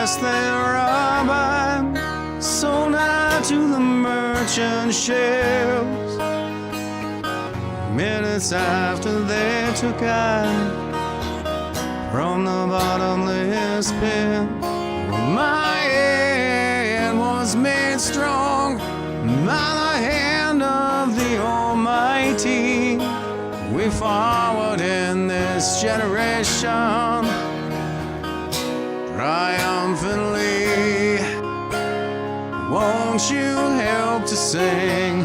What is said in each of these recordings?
first they robbed and sold out to the merchant shelves. Minutes after they took out from the bottomless pit, my hand was made strong by the hand of the Almighty. We forward in this generation triumphantly. Won't you help to sing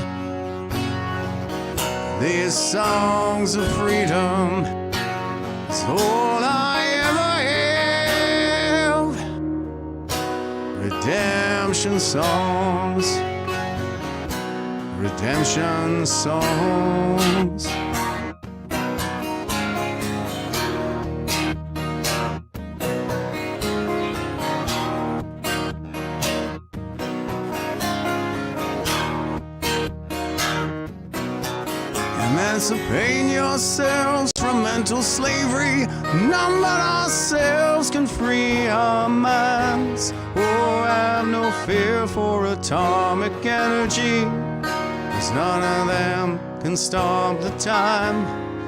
these songs of freedom? It's all I ever have. Redemption songs. Redemption songs. Emancipate yourselves from mental slavery. None but ourselves can free our minds. Oh, have no fear for atomic energy, 'cause none of them can stop the time.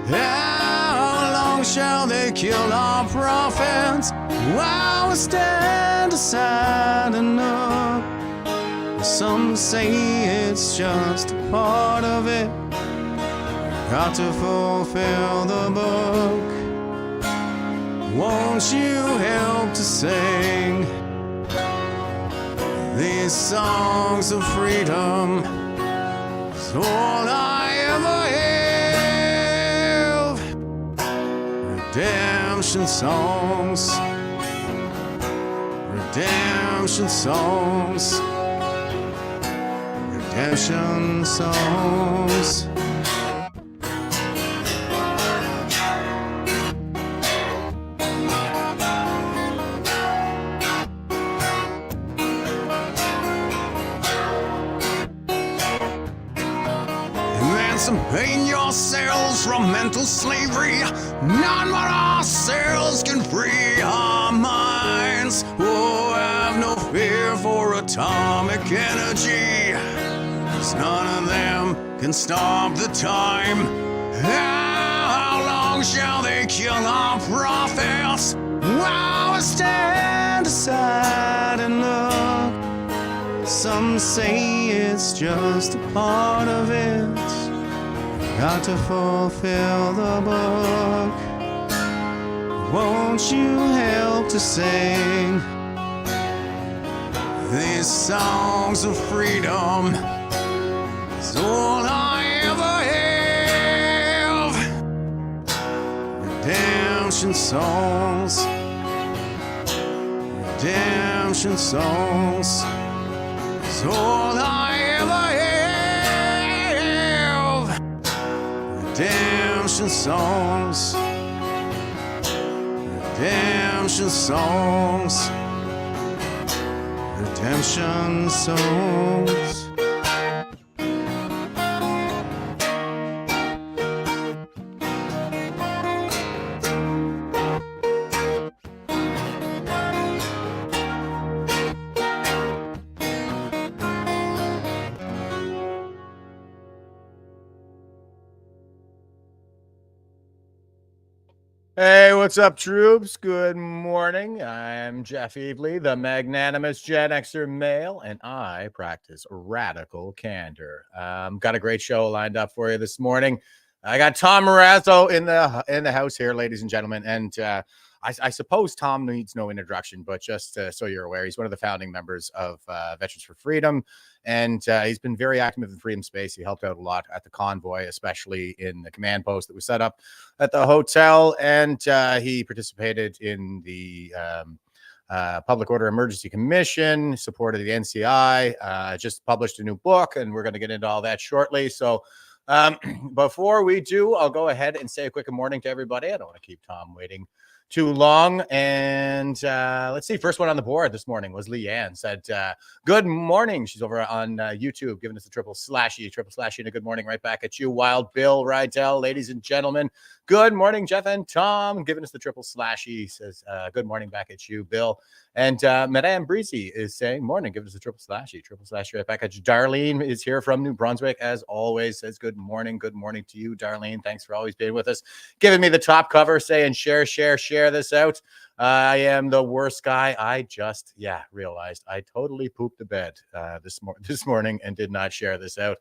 How long shall they kill our prophets while we stand aside and look? Some say it's just a part of it. Got to fulfill the book. Won't you help to sing these songs of freedom? It's all I ever have. Redemption songs. Redemption songs. Redemption songs. Emancipate yourselves from mental slavery. None but ourselves can free our minds. Oh, have no fear for atomic energy, 'cause none of them can stop the time. How long shall they kill our prophets while we stand aside and look? Some say it's just a part of it. Got to fulfill the book. Won't you help to sing these songs of freedom? It's all I ever have. Redemption songs. Redemption songs. It's all I ever have. Redemption songs. Redemption songs. Redemption songs. Hey, what's up, troops? Good morning. I'm Jeff Evely, the magnanimous Gen Xer male, and I practice radical candor. Got a great show lined up for you this morning. I got Tom Marazzo in the house here, ladies and gentlemen, and I suppose Tom needs no introduction, but just so you're aware, he's one of the founding members of Veterans for Freedom, and he's been very active in the freedom space. He helped out a lot at the convoy, especially in the command post that was set up at the hotel, and he participated in the Public Order Emergency Commission, supported the NCI, just published a new book, and we're going to get into all that shortly. So before we do, I'll go ahead and say a quick good morning to everybody. I don't want to keep Tom waiting too long. And let's see, first one on the board this morning was Leanne, said good morning. She's over on YouTube giving us the triple slashy, and a good morning right back at you. Wild Bill Rydell, ladies and gentlemen, good morning. Jeff and Tom giving us the triple slashy, says good morning back at you, Bill. And Madame Breezy is saying, morning, give us a triple slashy right back at you. Darlene is here from New Brunswick, as always, says good morning to you, Darlene. Thanks for always being with us, giving me the top cover, saying share this out. I am the worst guy. I just, realized I totally pooped the bed this morning and did not share this out.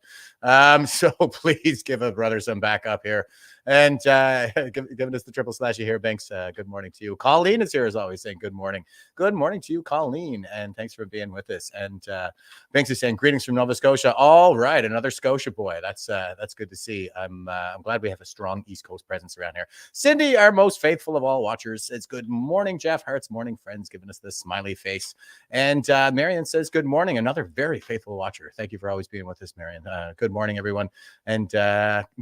So please give a brother some backup here. And giving us the triple slashy here, Banks. Good morning to you. Colleen is here as always, saying good morning. Good morning to you, Colleen, and thanks for being with us. And Banks is saying greetings from Nova Scotia. All right, another Scotia boy. That's good to see. I'm glad we have a strong East Coast presence around here. Cindy, our most faithful of all watchers, says good morning, Jeff. Hearts morning, friends, giving us the smiley face. And Marion says good morning. Another very faithful watcher. Thank you for always being with us, Marion. Good morning, everyone. And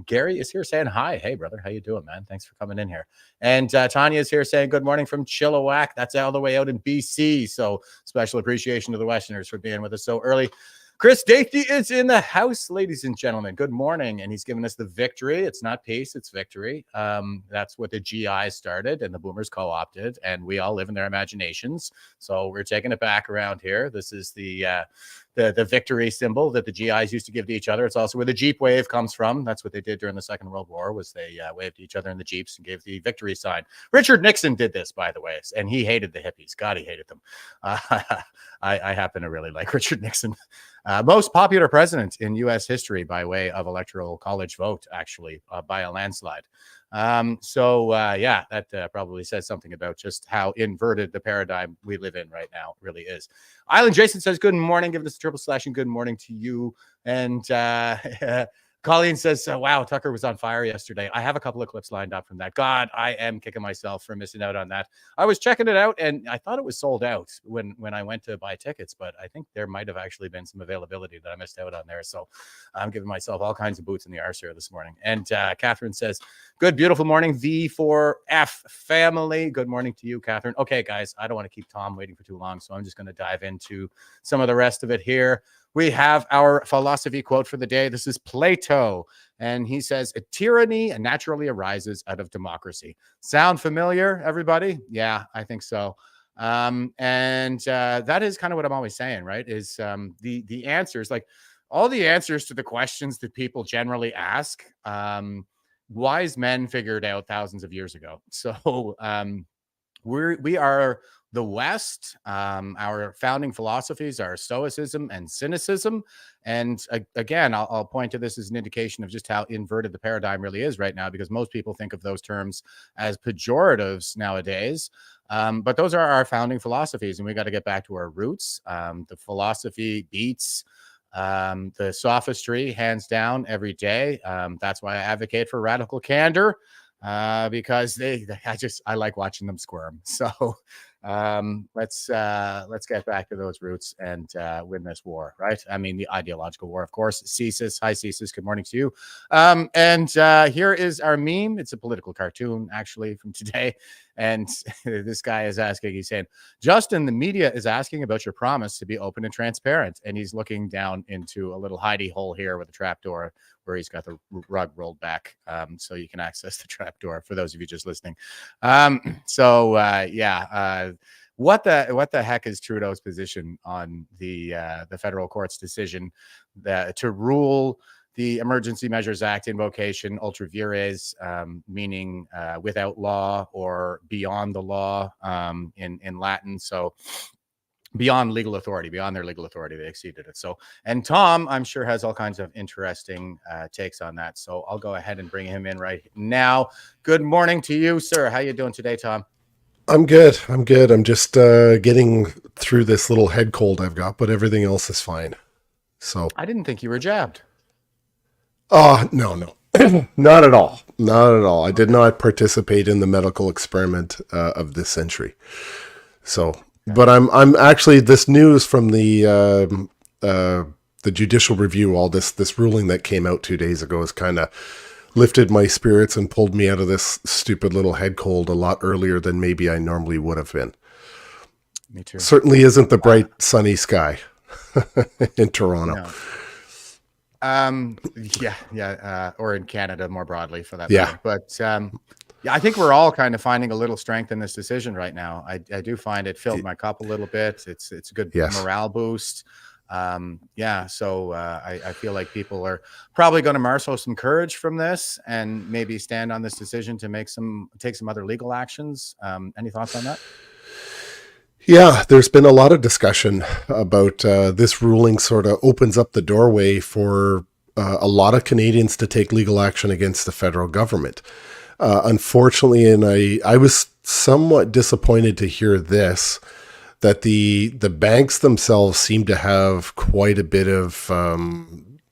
Gary is here saying hi. Hey, brother, how you doing, man? Thanks for coming in here. And Tanya is here saying good morning from Chilliwack. That's all the way out in BC. So special appreciation to the Westerners for being with us so early. Chris Dathy is in the house, ladies and gentlemen. Good morning. And he's given us the victory. It's not peace, it's victory. That's what the GI started and the boomers co-opted, and we all live in their imaginations. So we're taking it back around here. This is the victory symbol that the GIs used to give to each other. It's also where the Jeep wave comes from. That's what they did during the Second World War, was they waved to each other in the Jeeps and gave the victory sign. Richard Nixon did this, by the way, and he hated the hippies. God, he hated them. I happen to really like Richard Nixon. Most popular president in U.S. history by way of electoral college vote, actually, by a landslide. That probably says something about just how inverted the paradigm we live in right now really is. Island Jason says, good morning, giving us a triple slash and good morning to you. And Colleen says, wow, Tucker was on fire yesterday. I have a couple of clips lined up from that. God, I am kicking myself for missing out on that. I was checking it out and I thought it was sold out when I went to buy tickets, but I think there might have actually been some availability that I missed out on there. So I'm giving myself all kinds of boots in the arse here this morning. And Catherine says, good, beautiful morning, V4F family. Good morning to you, Catherine. Okay, guys, I don't want to keep Tom waiting for too long, so I'm just going to dive into some of the rest of it here. We have our philosophy quote for the day. This is Plato, and he says, tyranny naturally arises out of democracy. Sound familiar, everybody? Yeah, I think so. That is kind of what I'm always saying, right? Is the answers, like all the answers to the questions that people generally ask, wise men figured out thousands of years ago. So we are the West. Our founding philosophies are Stoicism and cynicism. And again, I'll point to this as an indication of just how inverted the paradigm really is right now, because most people think of those terms as pejoratives nowadays. But those are our founding philosophies, and we got to get back to our roots. The philosophy beats the sophistry hands down every day. That's why I advocate for radical candor, because I like watching them squirm. So let's get back to those roots and win this war, right? I mean, the ideological war, of course. Cesis, hi Cesis, good morning to you. Here is our meme. It's a political cartoon, actually, from today. And this guy is asking, he's saying, Justin, the media is asking about your promise to be open and transparent. And he's looking down into a little hidey hole here with a trapdoor where he's got the rug rolled back, so you can access the trapdoor, for those of you just listening. What the heck is Trudeau's position on the federal court's decision to rule the Emergency Measures Act invocation ultra vires, meaning without law or beyond the law in Latin? So beyond legal authority, beyond their legal authority, they exceeded it. So, and Tom, I'm sure, has all kinds of interesting takes on that. So I'll go ahead and bring him in right now. Good morning to you, sir. How you doing today, Tom? I'm good. I'm just getting through this little head cold I've got, but everything else is fine. So I didn't think you were jabbed. Oh, no. Not at all. Not at all. I did not participate in the medical experiment of this century. So, but I'm actually, this news from the judicial review, all this ruling that came out 2 days ago, has kind of lifted my spirits and pulled me out of this stupid little head cold a lot earlier than maybe I normally would have been. Me too. Certainly isn't the bright sunny sky in Toronto. No. Or in Canada more broadly, for that matter. But Yeah, I think we're all kind of finding a little strength in this decision right now. I do find it filled my cup a little bit. It's a good Yes. morale boost. Yeah, so I feel like people are probably going to marshal some courage from this and maybe stand on this decision to take some other legal actions. Any thoughts on that? Yeah, there's been a lot of discussion about this ruling sort of opens up the doorway for a lot of Canadians to take legal action against the federal government. Unfortunately, and I was somewhat disappointed to hear this, that the banks themselves seem to have quite a bit of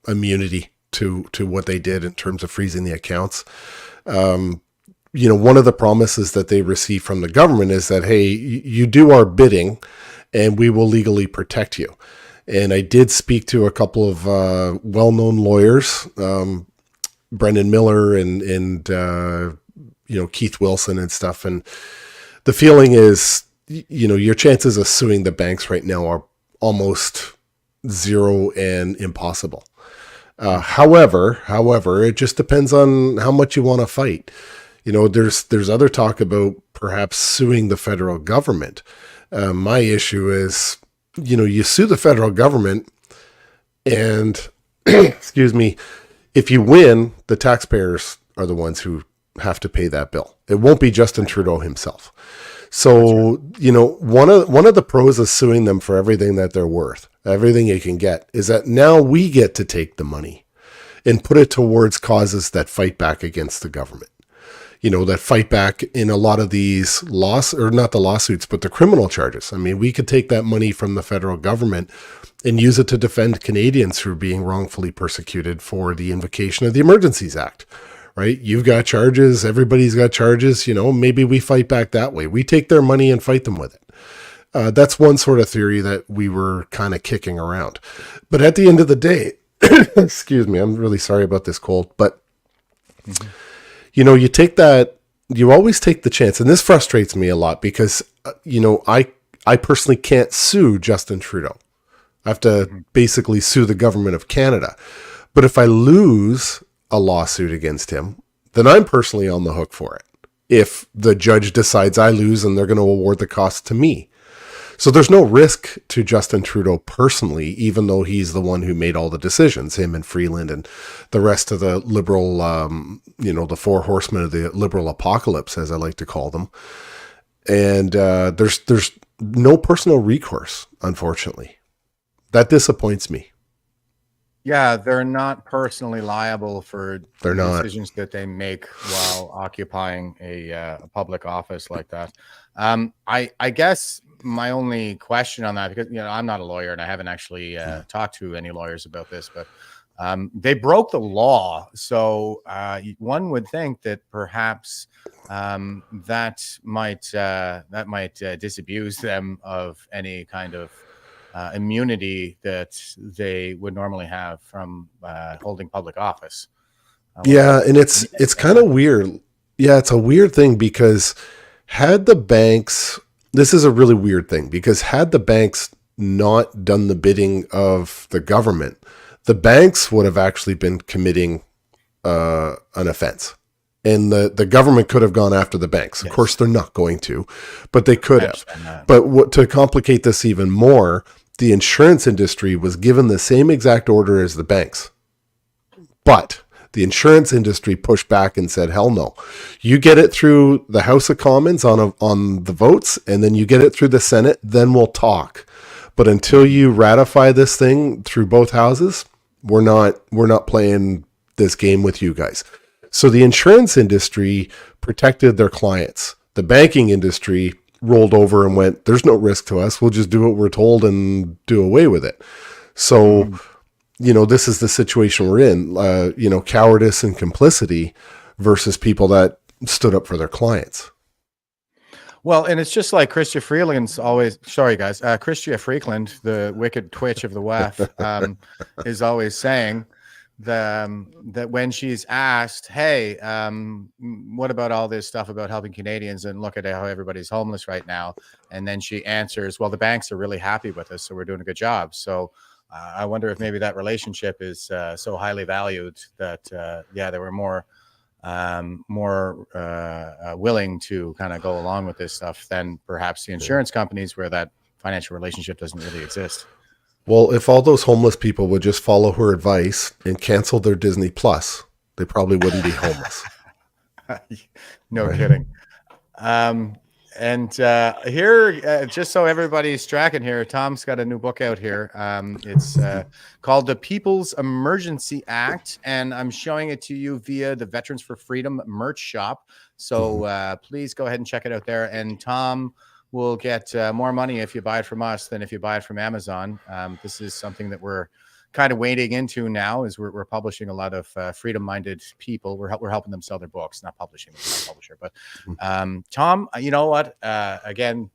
immunity to what they did in terms of freezing the accounts. One of the promises that they receive from the government is that, hey, you do our bidding and we will legally protect you. And I did speak to a couple of well-known lawyers, Brendan Miller and Keith Wilson and stuff. And the feeling is, your chances of suing the banks right now are almost zero and impossible. However, it just depends on how much you want to fight. There's other talk about perhaps suing the federal government. My issue is, you sue the federal government and, excuse me, if you win, the taxpayers are the ones who have to pay that bill. It won't be Justin Trudeau himself. So, one of the pros of suing them for everything that they're worth, everything you can get, is that now we get to take the money and put it towards causes that fight back against the government. That fight back in a lot of these not the lawsuits, but the criminal charges. I mean, we could take that money from the federal government and use it to defend Canadians who are being wrongfully persecuted for the invocation of the Emergencies Act, right? You've got charges. Everybody's got charges. Maybe we fight back that way. We take their money and fight them with it. That's one sort of theory that we were kind of kicking around. But at the end of the day, excuse me, I'm really sorry about this cold, but you always take the chance. And this frustrates me a lot because, I personally can't sue Justin Trudeau. I have to basically sue the government of Canada. But if I lose a lawsuit against him, then I'm personally on the hook for it. If the judge decides I lose and they're going to award the cost to me. So there's no risk to Justin Trudeau personally, even though he's the one who made all the decisions, him and Freeland and the rest of the liberal, the four horsemen of the liberal apocalypse, as I like to call them. And there's no personal recourse, unfortunately. That disappoints me. Yeah, they're not personally liable for decisions that they make while occupying a public office like that. I guess my only question on that, because I'm not a lawyer and I haven't actually talked to any lawyers about this, but they broke the law. So one would think that perhaps that might disabuse them of any kind of immunity that they would normally have from holding public office. Yeah, and it's kind of weird. Yeah, it's a weird thing because this is a really weird thing, because had the banks not done the bidding of the government, the banks would have actually been committing an offense. And the government could have gone after the banks. Of course, they're not going to, but they could have. But to complicate this even more, the insurance industry was given the same exact order as the banks. But the insurance industry pushed back and said, hell no. You get it through the House of Commons on the votes, and then you get it through the Senate, then we'll talk. But until you ratify this thing through both houses, we're not playing this game with you guys. So the insurance industry protected their clients. The banking industry rolled over and went, there's no risk to us. We'll just do what we're told and do away with it. So, this is the situation we're in, cowardice and complicity versus people that stood up for their clients. Well, and it's just like Chrystia Freeland's always, sorry guys, Chrystia Freeland, the wicked twitch of the WEF, is always saying that when she's asked, hey, what about all this stuff about helping Canadians, and look at how everybody's homeless right now, and then she answers, well, the banks are really happy with us, so we're doing a good job. So I wonder if maybe that relationship is so highly valued that there were more more willing to kind of go along with this stuff than perhaps the insurance companies, where that financial relationship doesn't really exist. Well, if all those homeless people would just follow her advice and cancel their Disney Plus, they probably wouldn't be homeless. No kidding. And here, just so everybody's tracking here, Tom's got a new book out here. It's called The People's Emergency Act, and I'm showing it to you via the Veterans for Freedom merch shop. So please go ahead and check it out there. And Tom will get more money if you buy it from us than if you buy it from Amazon. This is something that we're kind of wading into now, is we're publishing a lot of freedom-minded people. We're helping them sell their books, not publishing them, not publisher. But Tom, you know what? Again,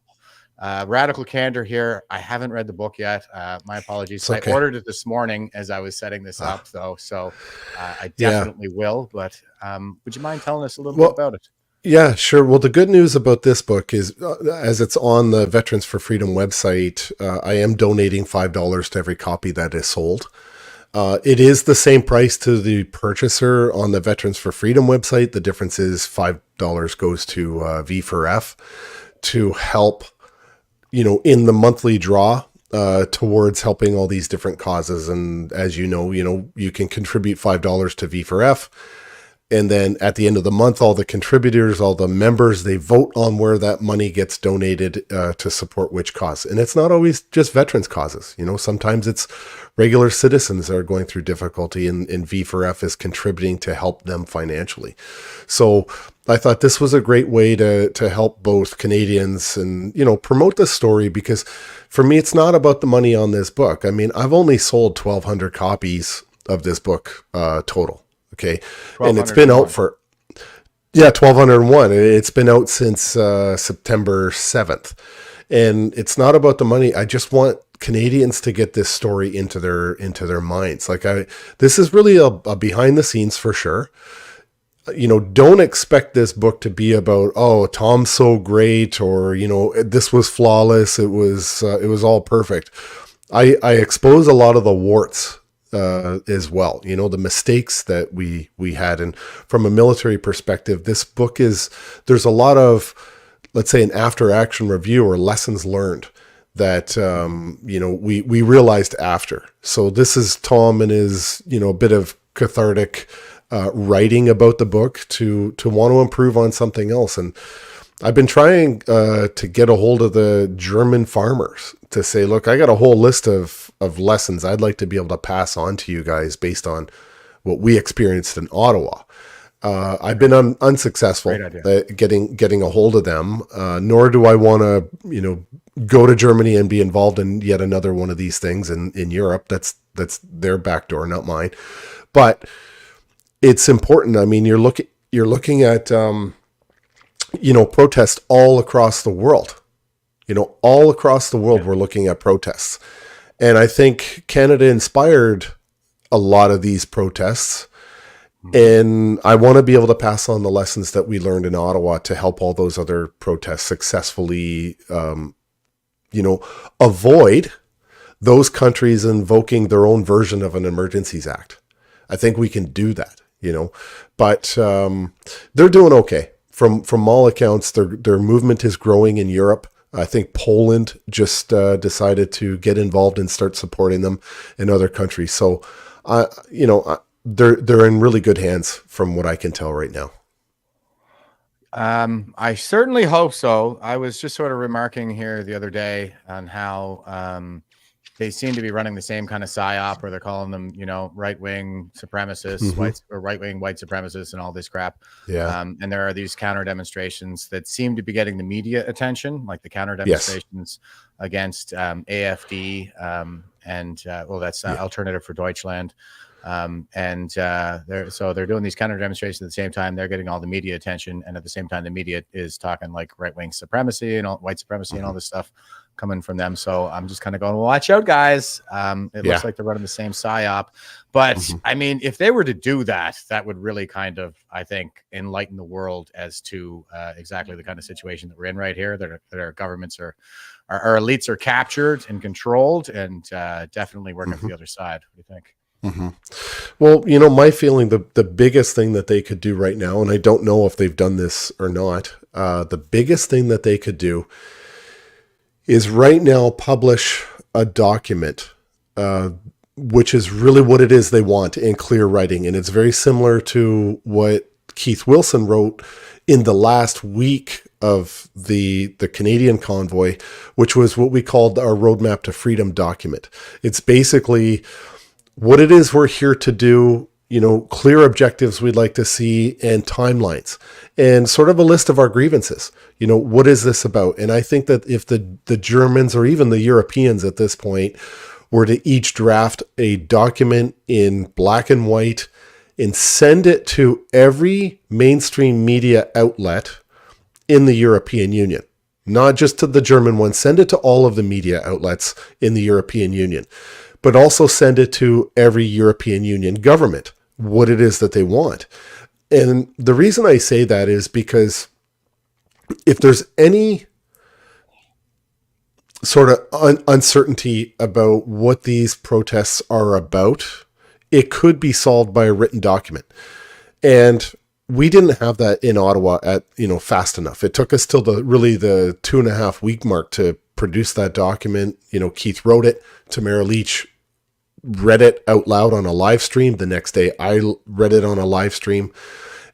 Radical Candor here. I haven't read the book yet. My apologies. Okay. I ordered it this morning as I was setting this up, though. So I definitely will. But would you mind telling us a little bit about it? Yeah, sure. Well, the good news about this book is, as it's on the Veterans for Freedom website, I am donating $5 to every copy that is sold. It is the same price to the purchaser on the Veterans for Freedom website. The difference is $5 goes to V4F to help, in the monthly draw towards helping all these different causes. And as you know, you can contribute $5 to V4F. And then at the end of the month, all the contributors, all the members, they vote on where that money gets donated to support which cause. And it's not always just veterans causes. Sometimes it's regular citizens that are going through difficulty, and V4F is contributing to help them financially. So I thought this was a great way to help both Canadians and, promote this story, because for me, it's not about the money on this book. I mean, I've only sold 1,200 copies of this book total. Okay. And it's been out for, 1,201. It's been out since September 7th. And it's not about the money. I just want Canadians to get this story into their minds. This is really a behind the scenes for sure. Don't expect this book to be about, oh, Tom's so great, or, this was flawless. It was all perfect. I expose a lot of the warts as well, the mistakes that we had. And from a military perspective, this book there's a lot of, let's say, an after action review or lessons learned that, we realized after. So this is Tom and his, a bit of cathartic writing about the book to want to improve on something else. And I've been trying to get a hold of the German farmers to say, look, I got a whole list of lessons I'd like to be able to pass on to you guys based on what we experienced in Ottawa. I've been unsuccessful at getting a hold of them, nor do I want to, go to Germany and be involved in yet another one of these things in Europe. That's their back door, not mine. But it's important. I mean, you're looking at protests all across the world. All across the world, we're looking at protests. And I think Canada inspired a lot of these protests. And I want to be able to pass on the lessons that we learned in Ottawa to help all those other protests successfully, avoid those countries invoking their own version of an Emergencies Act. I think we can do that, but they're doing okay. From all accounts, their movement is growing in Europe. I think Poland just decided to get involved and start supporting them in other countries. So, they're in really good hands from what I can tell right now. I certainly hope so. I was just sort of remarking here the other day on how they seem to be running the same kind of psyop, where they're calling them, right-wing supremacists, right-wing white supremacists and all this crap. Yeah. And there are these counter demonstrations that seem to be getting the media attention, like the counter demonstrations against AFD that's Alternative for Deutschland. They're doing these counter demonstrations at the same time. They're getting all the media attention, and at the same time, the media is talking like right-wing supremacy and white supremacy and all this stuff coming from them. So I'm just kind of going, well, watch out, guys. It looks like they're running the same psyop. But I mean, if they were to do that, that would really kind of, I think, enlighten the world as to exactly the kind of situation that we're in right here, that our governments our elites are captured and controlled, and definitely working for the other side. What do you think? Well, my feeling, the biggest thing that they could do right now, and I don't know if they've done this or not, the biggest thing that they could do is right now publish a document, which is really what it is they want in clear writing. And it's very similar to what Keith Wilson wrote in the last week of the Canadian convoy, which was what we called our Roadmap to Freedom document. It's basically what it is we're here to do, clear objectives we'd like to see, and timelines, and sort of a list of our grievances. What is this about? And I think that if the Germans or even the Europeans at this point were to each draft a document in black and white and send it to every mainstream media outlet in the European Union, not just to the German one, send it to all of the media outlets in the European Union, but also send it to every European Union government, what it is that they want. And the reason I say that is because if there's any sort of uncertainty about what these protests are about, it could be solved by a written document. And we didn't have that in Ottawa fast enough. It took us till the 2.5 week mark to produce that document. Keith wrote it. Tamara Leach read it out loud on a live stream. The next day I read it on a live stream.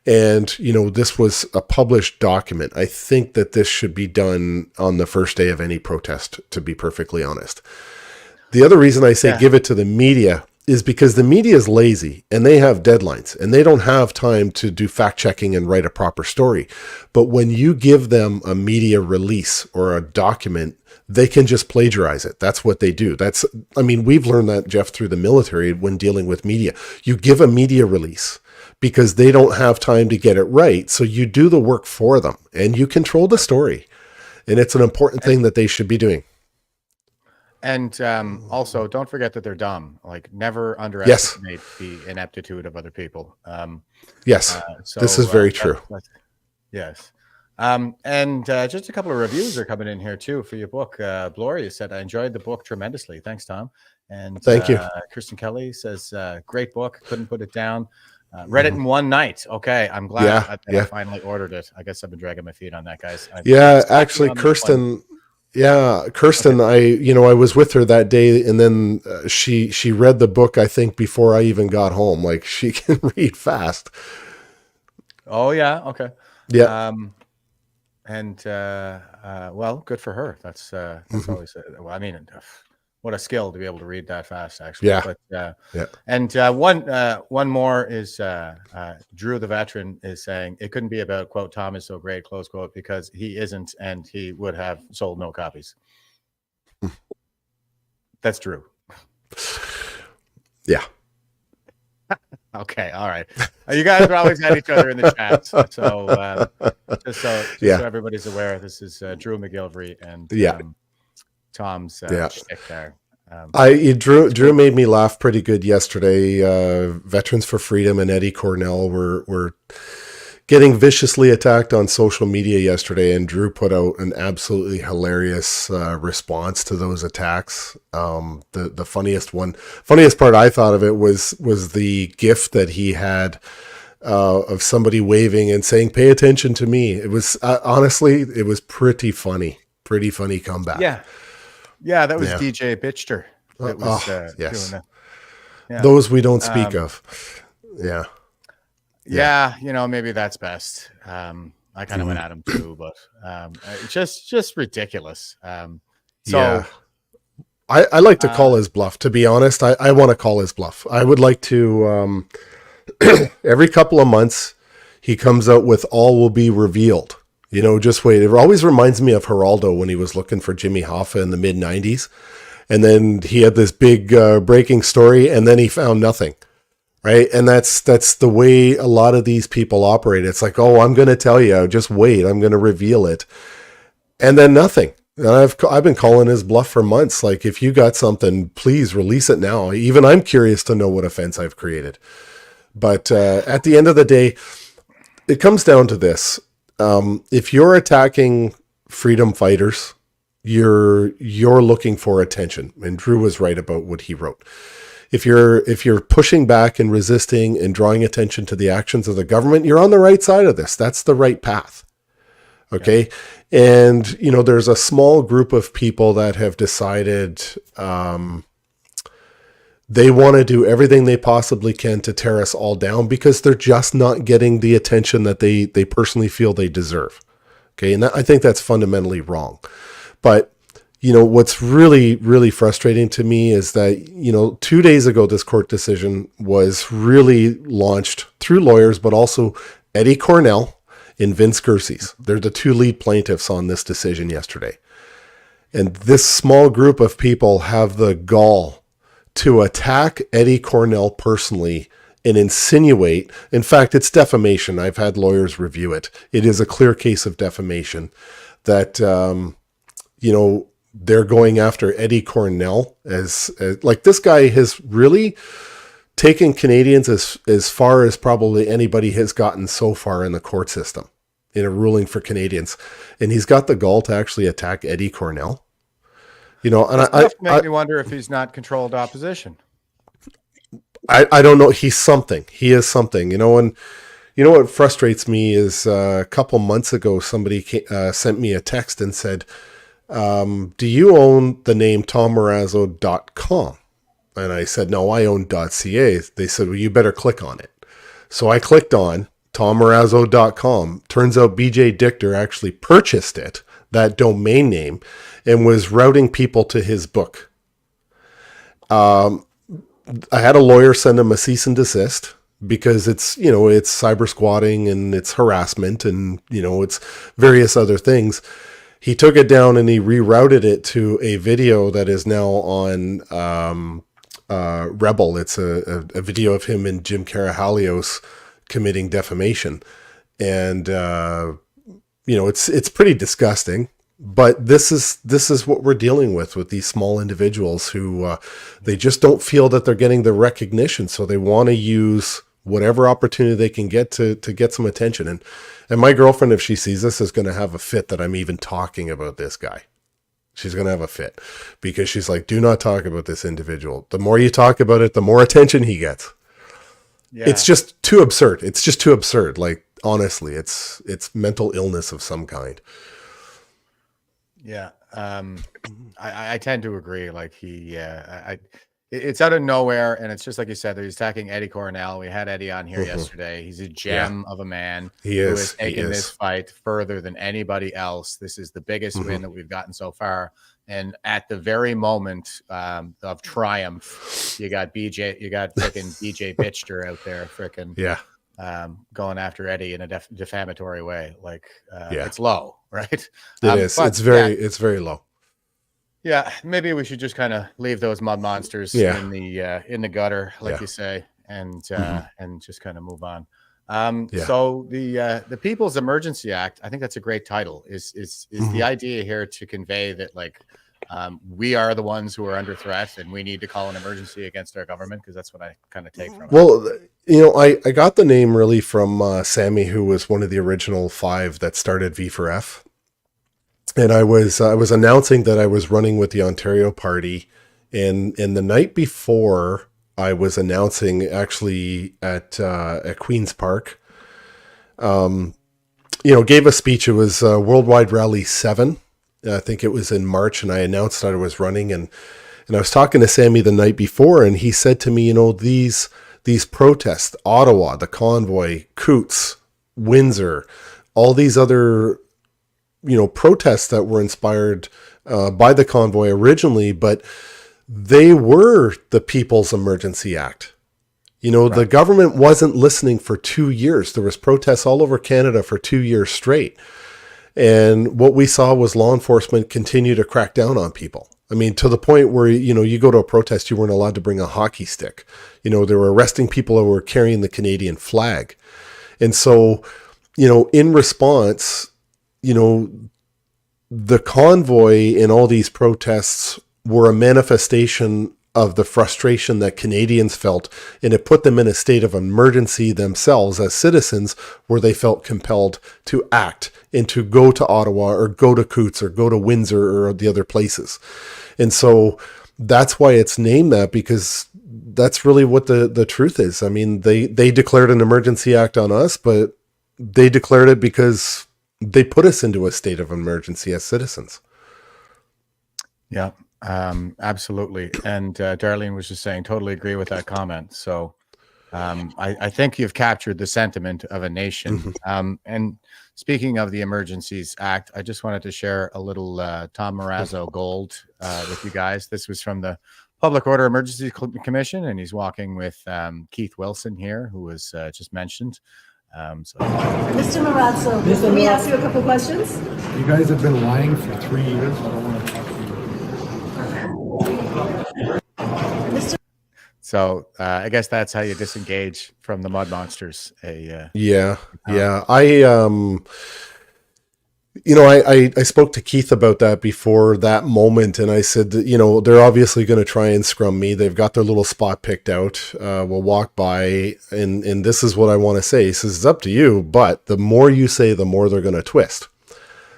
And, this was a published document. I think that this should be done on the first day of any protest, to be perfectly honest. The other reason I say give it to the media is because the media is lazy and they have deadlines and they don't have time to do fact checking and write a proper story. But when you give them a media release or a document, they can just plagiarize it. That's what they do. We've learned that, Jeff, through the military when dealing with media. You give a media release because they don't have time to get it right. So you do the work for them and you control the story. And it's an important thing that they should be doing. And also, don't forget that they're dumb. Like, never underestimate the ineptitude of other people. Yes, this is very true. Yes. And just a couple of reviews are coming in here, too, for your book. Gloria said, I enjoyed the book tremendously. Thanks, Tom. And thank you. Kristen Kelly says, great book. Couldn't put it down. Read it in one night. Okay, I'm glad I finally ordered it. I guess I've been dragging my feet on that, guys. Actually, Kirsten... Yeah, Kirsten, okay. I was with her that day, and then she read the book, I think, before I even got home. Like, she can read fast. Oh, yeah. Okay. Yeah. Well, good for her. That's always, what a skill to be able to read that fast, actually. Yeah. But, And one more is Drew the Veteran is saying it couldn't be about, quote, Tom is so great, close quote, because he isn't, and he would have sold no copies. That's Drew. Yeah. Okay. All right. You guys are always at each other in the chats. So just so everybody's aware, this is Drew McGilvery and Tom's shtick there. Drew made me laugh pretty good yesterday. Veterans for Freedom and Eddie Cornell were getting viciously attacked on social media yesterday, and Drew put out an absolutely hilarious response to those attacks. The funniest part I thought of it was the GIF that he had of somebody waving and saying, "Pay attention to me." It was honestly, it was pretty funny comeback. Yeah, that was DJ Bitchter. That was, yes. Doing that. Those we don't speak of. Yeah, maybe that's best. I kind of went at him too, but just ridiculous. I like to call his bluff, to be honest. I want to call his bluff. I would like to, every couple of months, he comes out with all will be revealed. Just wait. It always reminds me of Geraldo when he was looking for Jimmy Hoffa in the mid 90s. And then he had this big breaking story, and then he found nothing. Right. And that's the way a lot of these people operate. It's like, oh, I'm going to tell you, just wait. I'm going to reveal it. And then nothing. And I've been calling his bluff for months. Like, if you got something, please release it now. Even I'm curious to know what offense I've created. But at the end of the day, it comes down to this. If you're attacking freedom fighters, you're looking for attention. And Drew was right about what he wrote. if you're pushing back and resisting and drawing attention to the actions of the government, you're on the right side of this. That's the right path. Okay. Yeah. And, there's a small group of people that have decided they want to do everything they possibly can to tear us all down because they're just not getting the attention that they personally feel they deserve. Okay. And I think that's fundamentally wrong. But, what's really, really frustrating to me is that, 2 days ago, this court decision was really launched through lawyers, but also Eddie Cornell and Vince Gerses. They're the two lead plaintiffs on this decision yesterday. And this small group of people have the gall to attack Eddie Cornell personally and insinuate, in fact, it's defamation. I've had lawyers review it. It is a clear case of defamation that, they're going after Eddie Cornell as like this guy has really taken Canadians as far as probably anybody has gotten so far in the court system in a ruling for Canadians. And he's got the gall to actually attack Eddie Cornell. And I make me wonder if he's not controlled opposition. I don't know. He's something. He is something, and what frustrates me is a couple months ago, somebody sent me a text and said, do you own the name TomMorazzo.com? And I said, no, I own .ca. They said, well, you better click on it. So I clicked on TomMorazzo.com. Turns out BJ Dichter actually purchased it, that domain name, and was routing people to his book. I had a lawyer send him a cease and desist because it's cyber squatting and it's harassment and, it's various other things. He took it down and he rerouted it to a video that is now on Rebel. It's a video of him and Jim Karahalios committing defamation. And, it's pretty disgusting. But this is what we're dealing with these small individuals who they just don't feel that they're getting the recognition. So they want to use whatever opportunity they can get to get some attention. And my girlfriend, if she sees this, is going to have a fit that I'm even talking about this guy. She's going to have a fit because she's like, do not talk about this individual. The more you talk about it, the more attention he gets. Yeah. It's just too absurd. It's just too absurd. Like, honestly, it's mental illness of some kind. Yeah. I tend to agree. Like it's out of nowhere. And it's just like you said, he's attacking Eddie Cornell. We had Eddie on here yesterday. He's a gem of a man who has taken this fight further than anybody else. This is the biggest win that we've gotten so far. And at the very moment of triumph, you got freaking BJ Bitchter out there going after Eddie in a defamatory way. Like it's low, right? It is. It's very low. Yeah, maybe we should just kind of leave those mud monsters in the gutter, like you say, and just kind of move on. So the People's Emergency Act, I think that's a great title. Is the idea here to convey that we are the ones who are under threat and we need to call an emergency against our government? Because that's what I kind of take from it. Well, I got the name really from Sammy, who was one of the original 5 that started V4F. And I was announcing that I was running with the Ontario Party, and the night before I was announcing actually at Queen's Park, gave a speech. It was Worldwide Rally 7. I think it was in March, and I announced that I was running, and I was talking to Sammy the night before, and he said to me, these protests, Ottawa, the Convoy, Coots, Windsor, all these other protests that were inspired by the Convoy originally, but they were the People's Emergency Act. Right. The government wasn't listening for 2 years. There was protests all over Canada for 2 years straight. And what we saw was law enforcement continue to crack down on people. I mean, to the point where, you go to a protest, you weren't allowed to bring a hockey stick. They were arresting people who were carrying the Canadian flag. And so, in response, the convoy and all these protests were a manifestation of the frustration that Canadians felt, and it put them in a state of emergency themselves as citizens, where they felt compelled to act and to go to Ottawa or go to Coots or go to Windsor or the other places. And so that's why it's named that, because that's really what the truth is. I mean, they declared an emergency act on us, but they declared it because they put us into a state of emergency as citizens. Yeah, absolutely. And Darlene was just saying, totally agree with that comment. So I think you've captured the sentiment of a nation. And speaking of the Emergencies Act, I just wanted to share a little Tom Marazzo gold with you guys. This was from the Public Order Emergency Commission, and he's walking with Keith Wilson here, who was just mentioned. Mr. Marazzo, let me ask you a couple questions. You guys have been lying for 3 years. I don't want to talk to you. So I guess that's how you disengage from the mud monsters. Yeah. I spoke to Keith about that before that moment, and I said that, they're obviously going to try and scrum me. They've got their little spot picked out. We'll walk by, and this is what I want to say. He says, it's up to you, but the more you say, the more they're going to twist.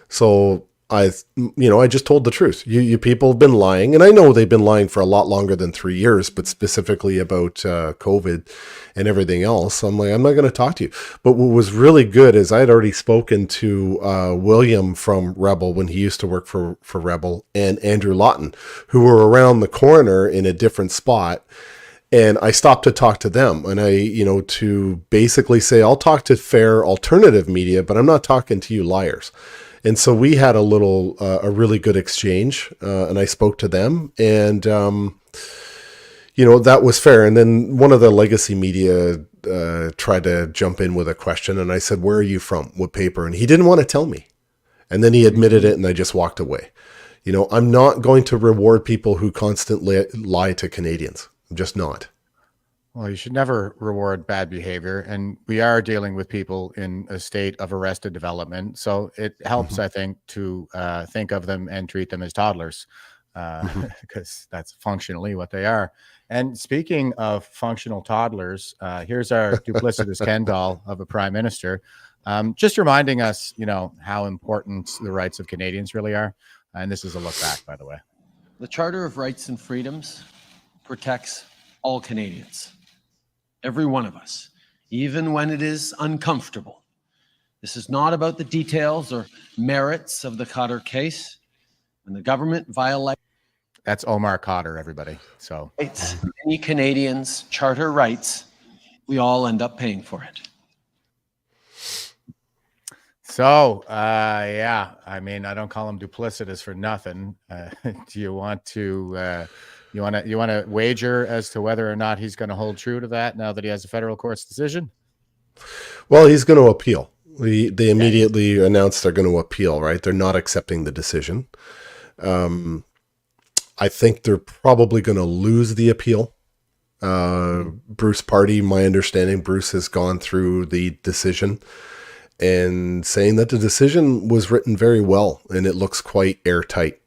So I just told the truth. You people have been lying, and I know they've been lying for a lot longer than 3 years, but specifically about COVID and everything else. I'm like, I'm not going to talk to you. But what was really good is I had already spoken to William from Rebel when he used to work for Rebel, and Andrew Lawton, who were around the corner in a different spot. And I stopped to talk to them, and to basically say, I'll talk to fair alternative media, but I'm not talking to you liars. And so we had a really good exchange, and I spoke to them, and, that was fair. And then one of the legacy media tried to jump in with a question, and I said, where are you from? What paper? And he didn't want to tell me. And then he admitted it, and I just walked away. I'm not going to reward people who constantly lie to Canadians. I'm just not. Well, you should never reward bad behavior, and we are dealing with people in a state of arrested development. So it helps, I think, to think of them and treat them as toddlers, because that's functionally what they are. And speaking of functional toddlers, here's our duplicitous Ken doll of a prime minister, just reminding us, how important the rights of Canadians really are. And this is a look back, by the way. The Charter of Rights and Freedoms protects all Canadians. Every one of us, even when it is uncomfortable. This is not about the details or merits of the Cotter case. When the government violates That's Omar Cotter, everybody. So any Canadians' charter rights, we all end up paying for it. So, yeah, I mean, I don't call him duplicitous for nothing. Do you want to you want to wager as to whether or not he's going to hold true to that now that he has a federal court's decision? Well, he's going to appeal. They immediately announced they're going to appeal, right? They're not accepting the decision. I think they're probably going to lose the appeal. Bruce Party, my understanding, Bruce has gone through the decision and saying that the decision was written very well and it looks quite airtight.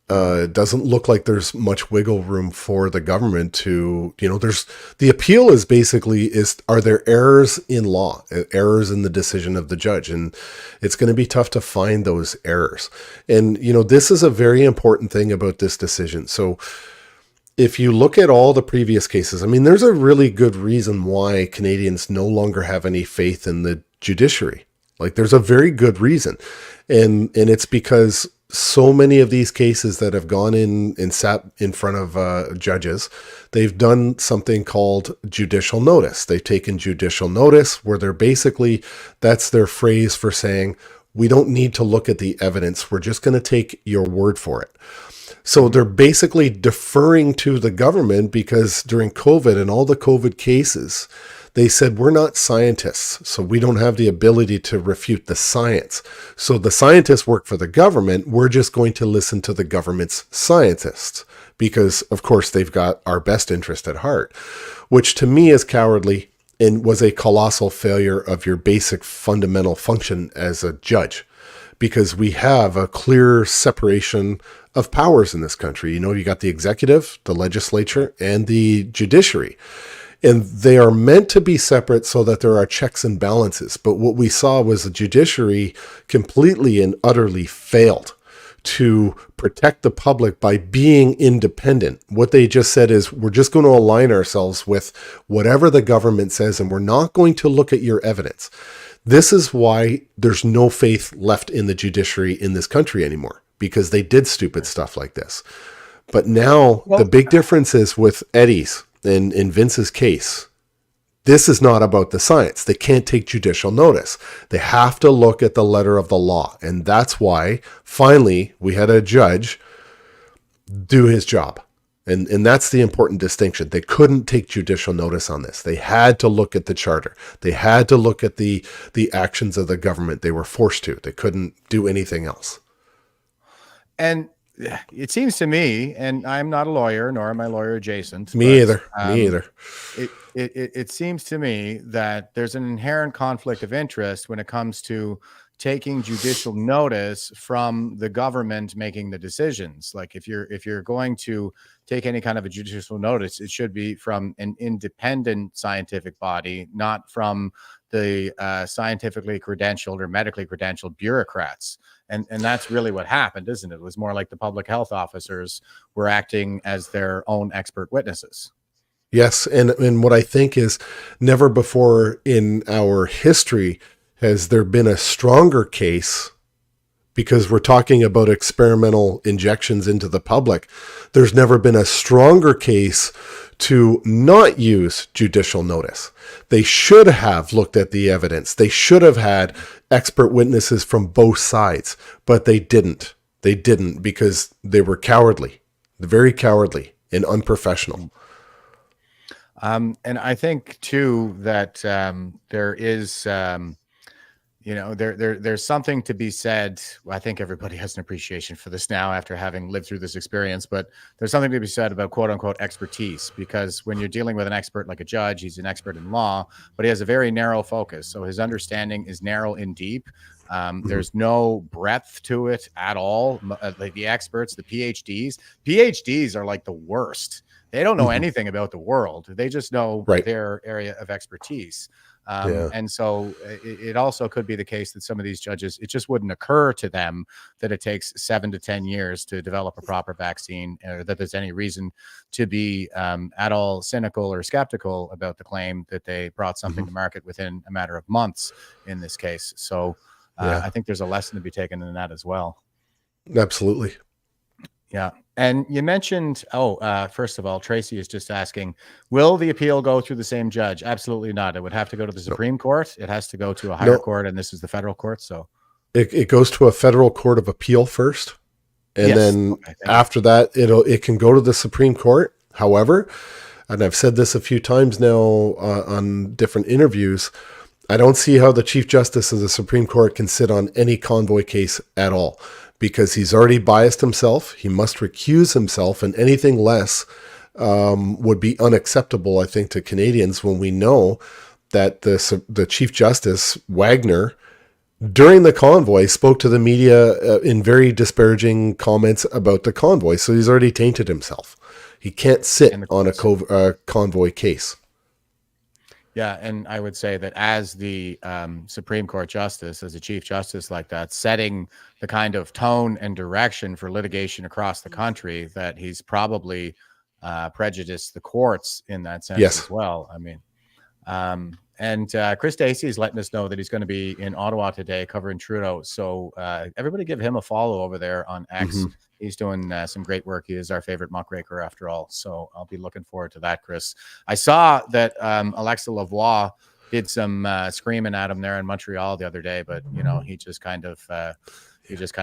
It doesn't look like there's much wiggle room for the government to, the appeal is basically, are there errors in law, errors in the decision of the judge? And it's going to be tough to find those errors. And, this is a very important thing about this decision. So if you look at all the previous cases, I mean, there's a really good reason why Canadians no longer have any faith in the judiciary. Like, there's a very good reason. And it's because so many of these cases that have gone in and sat in front of judges, they've done something called judicial notice. They've taken judicial notice where they're basically, that's their phrase for saying, we don't need to look at the evidence. We're just going to take your word for it. So they're basically deferring to the government because during COVID and all the COVID cases, they said, we're not scientists, so we don't have the ability to refute the science. So the scientists work for the government. We're just going to listen to the government's scientists because, of course, they've got our best interest at heart, which to me is cowardly and was a colossal failure of your basic fundamental function as a judge, because we have a clear separation of powers in this country. You got the executive, the legislature, and the judiciary. And they are meant to be separate so that there are checks and balances. But what we saw was the judiciary completely and utterly failed to protect the public by being independent. What they just said is, we're just going to align ourselves with whatever the government says, and we're not going to look at your evidence. This is why there's no faith left in the judiciary in this country anymore, because they did stupid stuff like this. But now the big difference is with Eddie's and in Vince's case, this is not about the science. They can't take judicial notice. They have to look at the letter of the law. And that's why finally we had a judge do his job. And that's the important distinction. They couldn't take judicial notice on this. They had to look at the charter. They had to look at the actions of the government. They were forced to. They couldn't do anything else. And it seems to me, and I'm not a lawyer, nor am I lawyer adjacent. Me either. Me either. It seems to me that there's an inherent conflict of interest when it comes to taking judicial notice from the government making the decisions. Like if you're going to take any kind of a judicial notice, it should be from an independent scientific body, not from the scientifically credentialed or medically credentialed bureaucrats. And that's really what happened, isn't it? It was more like the public health officers were acting as their own expert witnesses. Yes, and what I think is, never before in our history has there been a stronger case, because we're talking about experimental injections into the public. There's never been a stronger case to not use judicial notice. They should have looked at the evidence. They should have had expert witnesses from both sides, but they didn't. They didn't because they were cowardly, very cowardly and unprofessional. And I think too that there is, there's something to be said. I think everybody has an appreciation for this now after having lived through this experience, but there's something to be said about quote unquote expertise, because when you're dealing with an expert like a judge, he's an expert in law, but he has a very narrow focus. So his understanding is narrow and deep. There's no breadth to it at all. Like the experts, the PhDs are like the worst. They don't know anything about the world. They just know their area of expertise. And so it also could be the case that some of these judges, it just wouldn't occur to them that it takes 7 to 10 years to develop a proper vaccine, or that there's any reason to be at all cynical or skeptical about the claim that they brought something to market within a matter of months in this case. So I think there's a lesson to be taken in that as well. Absolutely. Yeah. And you mentioned, first of all, Tracy is just asking, will the appeal go through the same judge? Absolutely not. It would have to go to the Supreme Court. It has to go to a higher court, and this is the federal court. So it goes to a federal court of appeal first. And then after that, it can go to the Supreme Court. However, and I've said this a few times now on different interviews, I don't see how the Chief Justice of the Supreme Court can sit on any convoy case at all, because he's already biased himself. He must recuse himself, and anything less would be unacceptable, I think, to Canadians, when we know that the Chief Justice, Wagner, during the convoy spoke to the media in very disparaging comments about the convoy. So he's already tainted himself. He can't sit on a convoy case. Yeah, and I would say that as the Supreme Court Justice, as a Chief Justice like that, setting the kind of tone and direction for litigation across the country, that he's probably prejudiced the courts in that sense as well. I mean, and Chris Dacey is letting us know that he's going to be in Ottawa today covering Trudeau. So everybody give him a follow over there on X. He's doing some great work. He is our favorite muckraker after all. So I'll be looking forward to that, Chris. I saw that Alexa Lavoie did some screaming at him there in Montreal the other day, but he just kind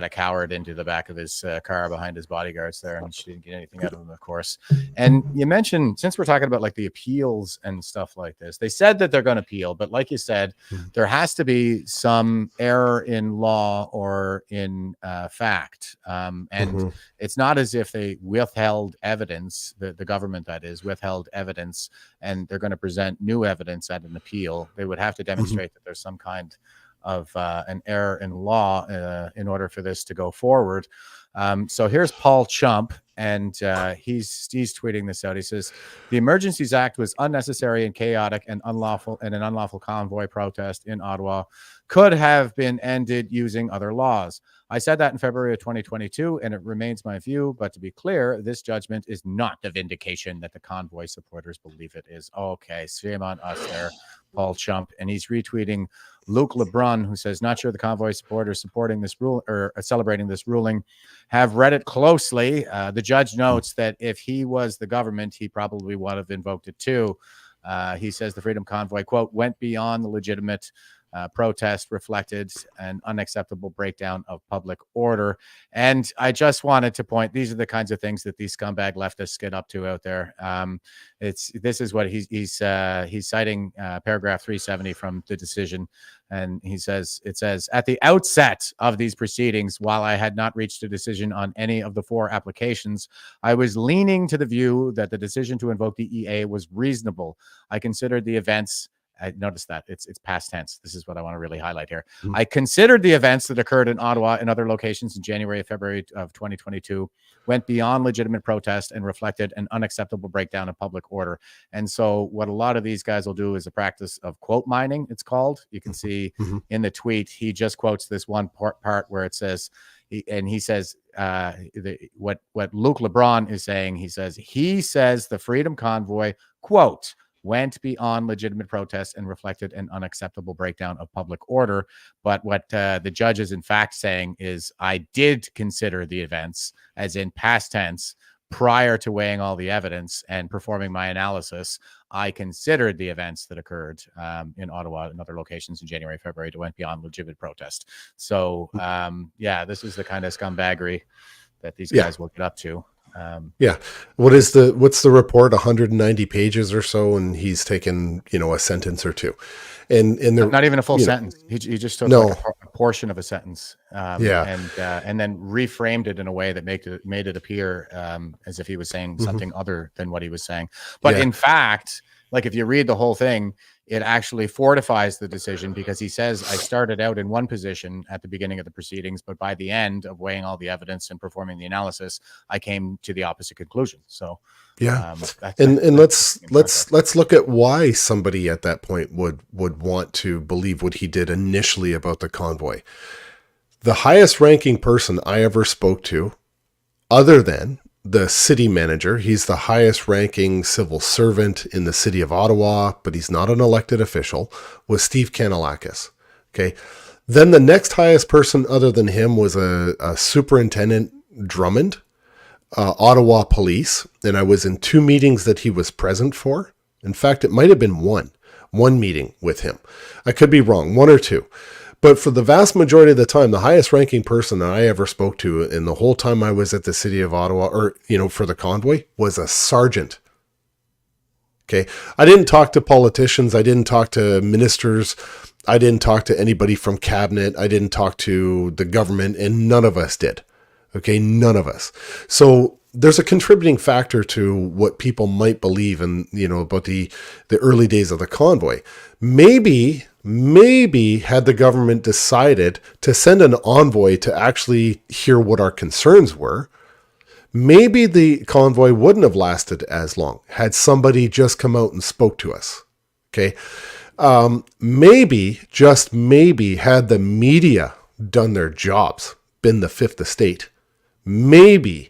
of cowered into the back of his car behind his bodyguards there, and she didn't get anything out of him, of course. And you mentioned, since we're talking about like the appeals and stuff like this, they said that they're going to appeal, but like you said, there has to be some error in law or in fact. And it's not as if they withheld evidence, the government that is, withheld evidence, and they're going to present new evidence at an appeal. They would have to demonstrate that there's some kind of an error in law in order for this to go forward. So here's Paul Chump, and he's tweeting this out. He says, "The Emergencies Act was unnecessary and chaotic and unlawful, and an unlawful convoy protest in Ottawa could have been ended using other laws. I said that in February of 2022, and it remains my view. But to be clear, this judgment is not the vindication that the convoy supporters believe it is." Okay, shame on us there, Paul Chump. And he's retweeting Luke LeBrun, who says, "Not sure the convoy supporters supporting this rule or celebrating this ruling have read it closely. The judge notes that if he was the government, he probably would have invoked it too." He says the Freedom Convoy, quote, "went beyond the legitimate protest, reflected an unacceptable breakdown of public order." And I just wanted to point, these are the kinds of things that these scumbag leftists get up to out there. This is what he's citing paragraph 370 from the decision. And it says, "At the outset of these proceedings, while I had not reached a decision on any of the 4 applications, I was leaning to the view that the decision to invoke the EA was reasonable. I considered the events." I noticed that it's past tense. This is what I want to really highlight here. "I considered the events that occurred in Ottawa and other locations in January and February of 2022 went beyond legitimate protest and reflected an unacceptable breakdown of public order." And so what a lot of these guys will do is a practice of quote mining, it's called. You can see in the tweet, he just quotes this one part where it says, he says, what Luke LeBron is saying, he says the Freedom Convoy, quote, "went beyond legitimate protests and reflected an unacceptable breakdown of public order." But what the judge is in fact saying is, I did consider the events, as in past tense, prior to weighing all the evidence and performing my analysis. I considered the events that occurred in Ottawa and other locations in January, February, to went beyond legitimate protest. So, this is the kind of scumbaggery that these guys will get up to. What's the report? 190 pages or so, and he's taken a sentence or two, and they're not even a full sentence. He just took like a portion of a sentence, and then reframed it in a way that made it appear as if he was saying something other than what he was saying. But in fact, like if you read the whole thing, it actually fortifies the decision, because he says, "I started out in one position at the beginning of the proceedings, but by the end of weighing all the evidence and performing the analysis, I came to the opposite conclusion." So let's look at why somebody at that point would want to believe what he did initially about the convoy. The highest ranking person I ever spoke to, other than the city manager, he's the highest ranking civil servant in the city of Ottawa, but he's not an elected official, was Steve Kanellakis. Okay. Then the next highest person other than him was a Superintendent Drummond, Ottawa Police. And I was in 2 meetings that he was present for. In fact, it might have been one meeting with him. I could be wrong, 1 or 2. But for the vast majority of the time, the highest ranking person that I ever spoke to in the whole time I was at the city of Ottawa, or, for the convoy, was a sergeant. Okay. I didn't talk to politicians. I didn't talk to ministers. I didn't talk to anybody from cabinet. I didn't talk to the government, and none of us did. Okay. None of us. So there's a contributing factor to what people might believe in, about the early days of the convoy. Maybe had the government decided to send an envoy to actually hear what our concerns were, maybe the convoy wouldn't have lasted as long had somebody just come out and spoke to us. Okay. Maybe, just maybe, had the media done their jobs, been the fifth estate, maybe,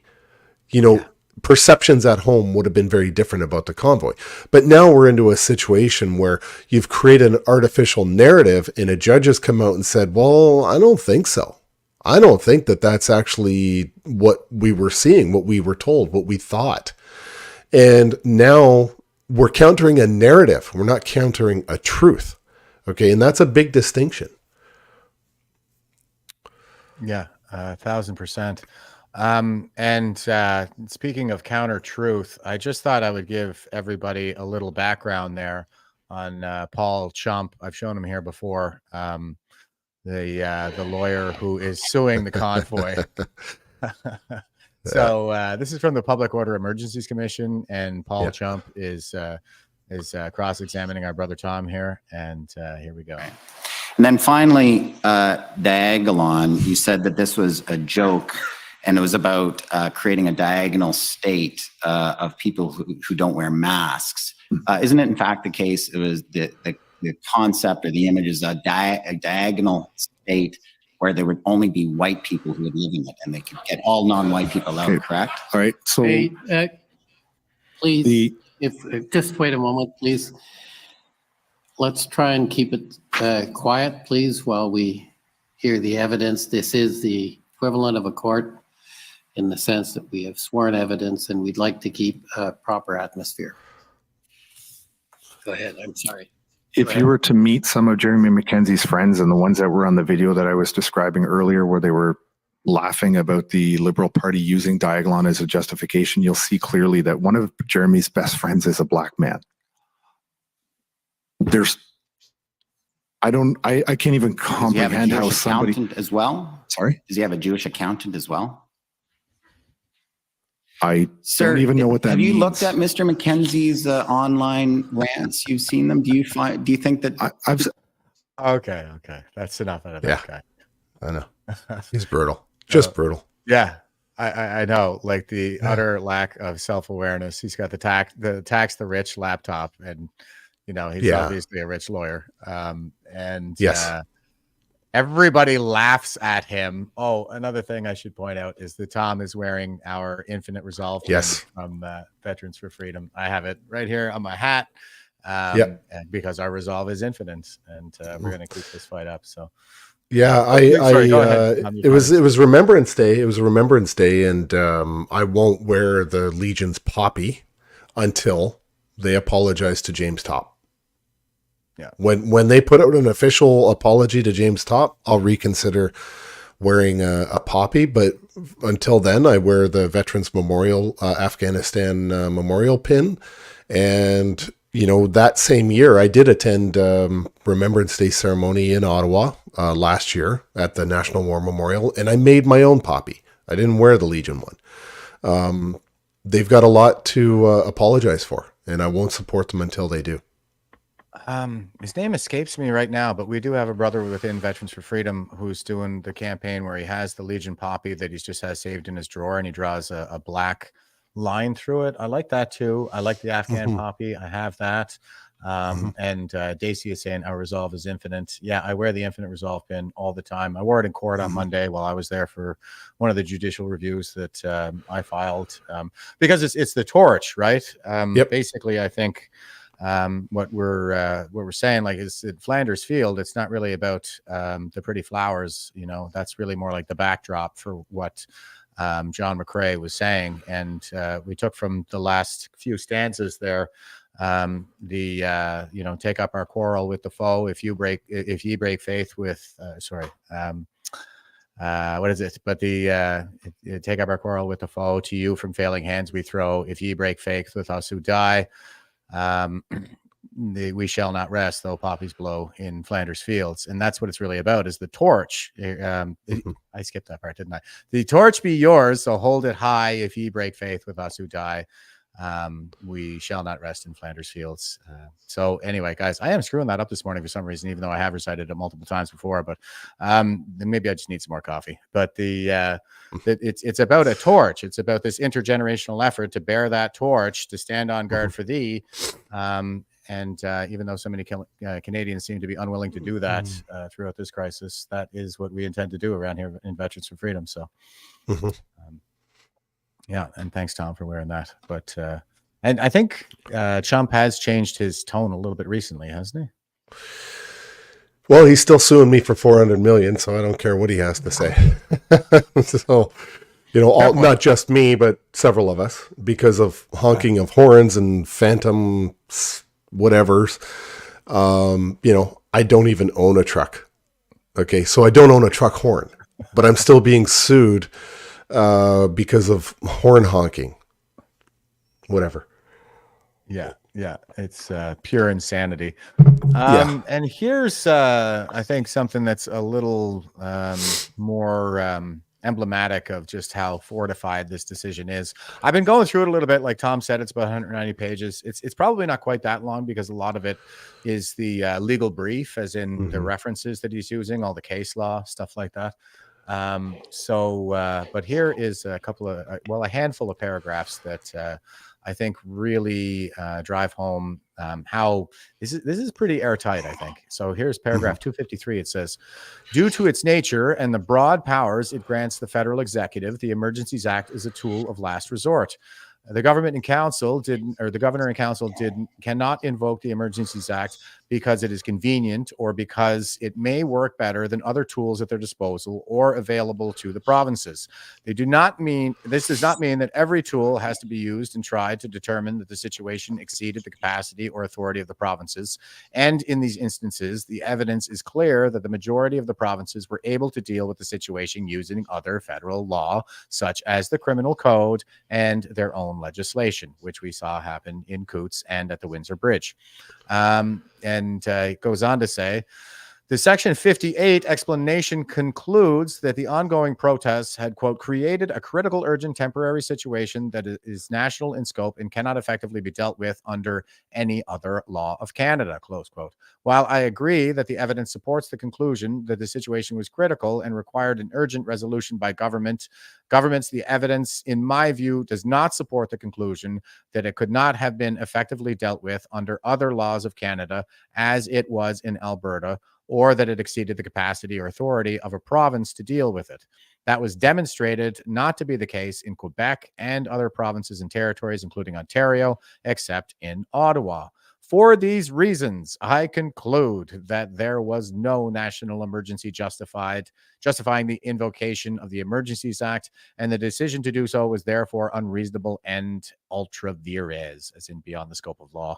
perceptions at home would have been very different about the convoy. But now we're into a situation where you've created an artificial narrative, and a judge has come out and said, well, I don't think so. I don't think that that's actually what we were seeing, what we were told, what we thought. And now we're countering a narrative. We're not countering a truth. Okay. And that's a big distinction. Yeah, 1,000%. And speaking of counter truth, I just thought I would give everybody a little background there on Paul Chump. I've shown him here before. The lawyer who is suing the convoy. So this is from the Public Order Emergencies Commission, and Paul Chump is cross-examining our brother Tom here, and here we go. And then finally, Diagolon, you said that this was a joke. and it was about creating a diagonal state of people who don't wear masks. Isn't it in fact the case? It was the concept or the image is a diagonal state where there would only be white people who would live in it, and they could get all non-white people out. Okay. Correct. All right. So, please, just wait a moment, please. Let's try and keep it quiet, please, while we hear the evidence. This is the equivalent of a court in the sense that we have sworn evidence, and we'd like to keep a proper atmosphere. Go ahead. I'm sorry. If you were to meet some of Jeremy McKenzie's friends and the ones that were on the video that I was describing earlier, where they were laughing about the Liberal Party using Diagolon as a justification, you'll see clearly that one of Jeremy's best friends is a black man. I can't even comprehend how somebody. Accountant as well? Sorry? Does he have a Jewish accountant as well? I don't even know what that means. Have you looked at Mr. McKenzie's online rants? You've seen them. Do you think that I've okay, that's enough out of that guy. I know. He's brutal. Just brutal. Yeah. I know, like the utter lack of self-awareness. He's got the tax the rich laptop, and he's obviously a rich lawyer. And yes. Everybody laughs at him. Oh, another thing I should point out is that Tom is wearing our Infinite Resolve from Veterans for Freedom. I have it right here on my hat, and because our resolve is infinite, and we're going to keep this fight up. So, yeah, it was Remembrance Day. It was a Remembrance Day, and I won't wear the Legion's poppy until they apologize to James Top. Yeah. When they put out an official apology to James Top, I'll reconsider wearing a poppy. But until then, I wear the Veterans Memorial Afghanistan Memorial pin. And that same year, I did attend Remembrance Day ceremony in Ottawa last year at the National War Memorial, and I made my own poppy. I didn't wear the Legion one. They've got a lot to apologize for, and I won't support them until they do. His name escapes me right now, but we do have a brother within Veterans for Freedom who's doing the campaign where he has the Legion poppy that he just has saved in his drawer, and he draws a black line through it. I like that too. I like the Afghan poppy. I have that. And Daisy is saying our resolve is infinite. Yeah, I wear the Infinite Resolve pin all the time. I wore it in court on Monday while I was there for one of the judicial reviews that I filed, because it's the torch, right? Basically, I think what we're saying, like, is at Flanders Field, it's not really about the pretty flowers. That's really more like the backdrop for what John McCrae was saying. And we took from the last few stanzas there, take up our quarrel with the foe. If ye break faith with, what is it? But take up our quarrel with the foe, to you from failing hands we throw. If ye break faith with us who die, we shall not rest, though poppies blow in Flanders fields. And that's what it's really about, is the torch. I skipped that part, didn't I? The torch be yours, so hold it high. If ye break faith with us who die, we shall not rest in Flanders fields. So anyway, guys, I am screwing that up this morning for some reason, even though I have recited it multiple times before, but maybe I just need some more coffee. But it's about a torch. It's about this intergenerational effort to bear that torch, to stand on guard for thee. And even though so many Canadians seem to be unwilling to do that throughout this crisis, that is what we intend to do around here in Veterans for Freedom. So, yeah, and thanks, Tom, for wearing that. But and I think Chump has changed his tone a little bit recently, hasn't he? Well, he's still suing me for $400 million, so I don't care what he has to say. So, not just me, but several of us, because of honking of horns and phantom whatevers. I don't even own a truck. Okay, so I don't own a truck horn, but I'm still being sued because of horn honking. Whatever. Yeah, it's pure insanity. And here's I think something that's a little more emblematic of just how fortified this decision is. I've been going through it a little bit. Like Tom said, it's about 190 pages. It's probably not quite that long, because a lot of it is the legal brief, as in the references that he's using, all the case law, stuff like that. But here is a couple of, a handful of paragraphs that I think really drive home how this is pretty airtight, I think. So here's paragraph 253. It says, due to its nature and the broad powers it grants the federal executive, the Emergencies Act is a tool of last resort. The governor and council cannot invoke the Emergencies Act because it is convenient or because it may work better than other tools at their disposal or available to the provinces. This does not mean that every tool has to be used and tried to determine that the situation exceeded the capacity or authority of the provinces. And in these instances, the evidence is clear that the majority of the provinces were able to deal with the situation using other federal law, such as the Criminal Code and their own legislation, which we saw happen in Coutts and at the Windsor Bridge. It goes on to say, the Section 58 explanation concludes that the ongoing protests had, quote, created a critical, urgent, temporary situation that is national in scope and cannot effectively be dealt with under any other law of Canada, close quote. While I agree that the evidence supports the conclusion that the situation was critical and required an urgent resolution by governments, the evidence, in my view, does not support the conclusion that it could not have been effectively dealt with under other laws of Canada as it was in Alberta, or that it exceeded the capacity or authority of a province to deal with it. That was demonstrated not to be the case in Quebec and other provinces and territories, including Ontario, except in Ottawa. For these reasons, I conclude that there was no national emergency justifying the invocation of the Emergencies Act, and the decision to do so was therefore unreasonable and ultra vires, as in beyond the scope of law.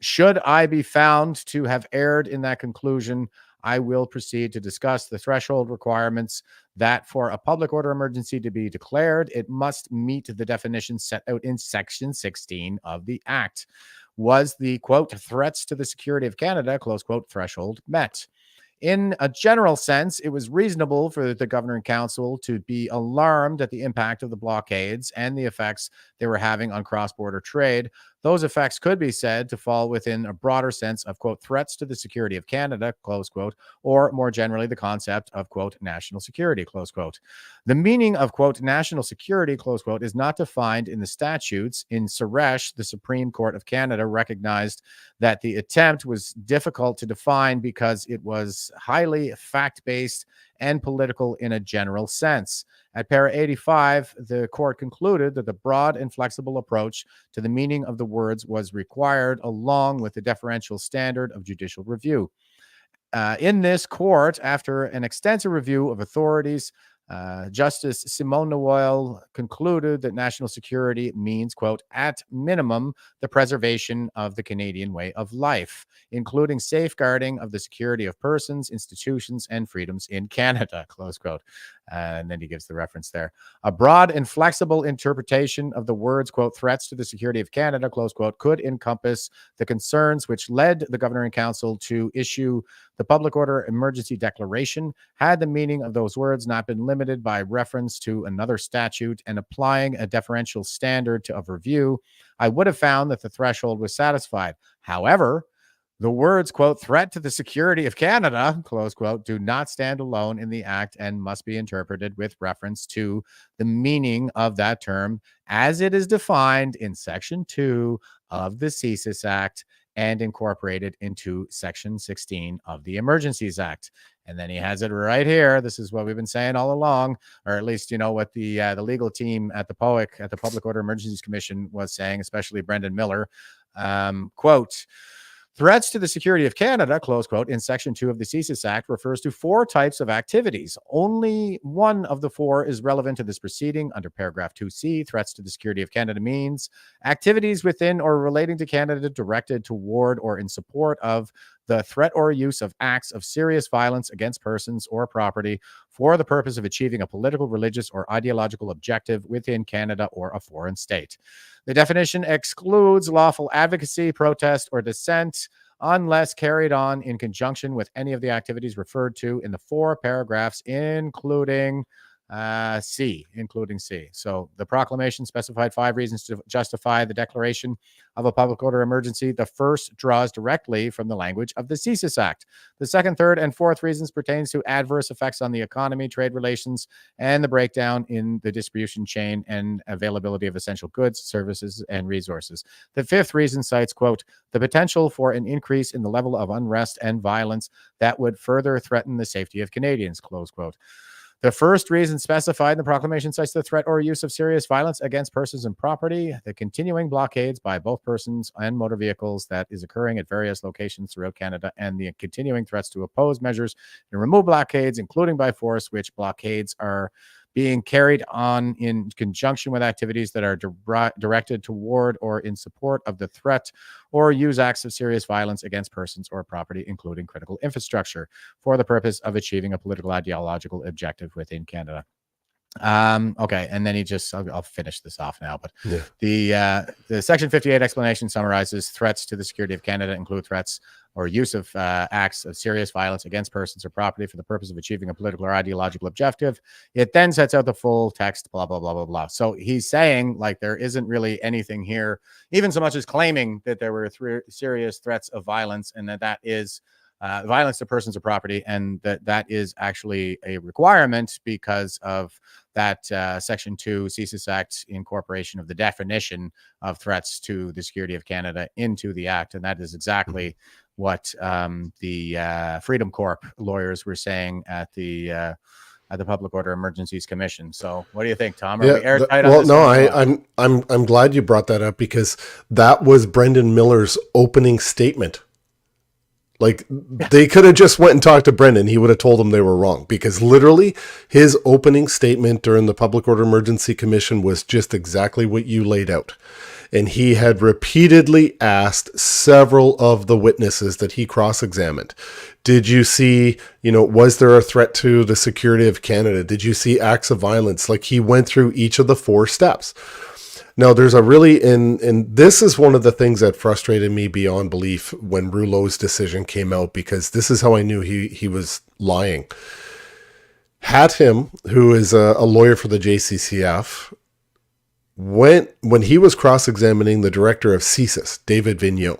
Should I be found to have erred in that conclusion, I will proceed to discuss the threshold requirements that for a public order emergency to be declared, it must meet the definition set out in Section 16 of the Act. Was the, quote, threats to the security of Canada, close quote, threshold met? In a general sense, it was reasonable for the governor and council to be alarmed at the impact of the blockades and the effects they were having on cross-border trade. Those effects could be said to fall within a broader sense of, quote, threats to the security of Canada, close quote, or more generally, the concept of, quote, national security, close quote. The meaning of, quote, national security, close quote, is not defined in the statutes. In Suresh, the Supreme Court of Canada recognized that the attempt was difficult to define because it was highly fact-based and political in a general sense. At para 85, the court concluded that the broad and flexible approach to the meaning of the words was required, along with the deferential standard of judicial review. In this court, after an extensive review of authorities, Justice Simone Noel concluded that national security means, quote, at minimum, the preservation of the Canadian way of life, including safeguarding of the security of persons, institutions, and freedoms in Canada, close quote. And then he gives the reference there. A broad and flexible interpretation of the words, quote, threats to the security of Canada, close quote, could encompass the concerns which led the Governor and Council to issue the public order emergency declaration. Had the meaning of those words not been limited by reference to another statute and applying a deferential standard of review, I would have found that the threshold was satisfied. However, the words, quote, threat to the security of Canada, close quote, do not stand alone in the Act and must be interpreted with reference to the meaning of that term as it is defined in Section 2 of the CSIS Act and incorporated into Section 16 of the Emergencies Act. And then he has it right here. This is what we've been saying all along, or at least, you know, what the legal team at the POEC, at the Public Order Emergencies Commission, was saying, especially Brendan Miller. Quote, threats to the security of Canada, close quote, in Section 2 of the CSIS Act refers to 4 types of activities. Only one of the 4 is relevant to this proceeding. Under paragraph 2C, threats to the security of Canada means activities within or relating to Canada directed toward or in support of the threat or use of acts of serious violence against persons or property for the purpose of achieving a political, religious, or ideological objective within Canada or a foreign state. The definition excludes lawful advocacy, protest, or dissent unless carried on in conjunction with any of the activities referred to in the 4 paragraphs, including C, including C. So the proclamation specified 5 reasons to justify the declaration of a public order emergency. The first draws directly from the language of the CSIS Act. The second, third, and fourth reasons pertains to adverse effects on the economy, trade relations, and the breakdown in the distribution chain and availability of essential goods, services, and resources. The fifth reason cites, quote, the potential for an increase in the level of unrest and violence that would further threaten the safety of Canadians, close quote. The first reason specified in the proclamation cites the threat or use of serious violence against persons and property, the continuing blockades by both persons and motor vehicles that is occurring at various locations throughout Canada, and the continuing threats to oppose measures and remove blockades, including by force, which blockades are being carried on in conjunction with activities that are directed toward or in support of the threat or use acts of serious violence against persons or property, including critical infrastructure, for the purpose of achieving a political ideological objective within Canada. Okay, and then I'll finish this off now, but the Section 58 explanation summarizes threats to the security of Canada include threats or use of acts of serious violence against persons or property for the purpose of achieving a political or ideological objective. It then sets out the full text, blah, blah, blah, blah, blah. So he's saying, like, there isn't really anything here, even so much as claiming that there were serious threats of violence, and that is violence to persons or property, and that is actually a requirement because of that Section 2 CSIS Act incorporation of the definition of threats to the security of Canada into the Act. And that is exactly what the Freedom Corp lawyers were saying at the Public Order Emergencies Commission. So what do you think, Tom? Are we airtight on this? I'm glad you brought that up, because that was Brendan Miller's opening statement. Like, they could have just went and talked to Brendan. He would have told them they were wrong, because literally his opening statement during the Public Order Emergency Commission was just exactly what you laid out. And he had repeatedly asked several of the witnesses that he cross-examined, did you see, was there a threat to the security of Canada? Did you see acts of violence? Like, he went through each of the 4 steps. Now, there's a really, and this is one of the things that frustrated me beyond belief when Rouleau's decision came out, because this is how I knew he was lying. Hatim, who is a lawyer for the JCCF, when he was cross-examining the director of CSIS, David Vigneault,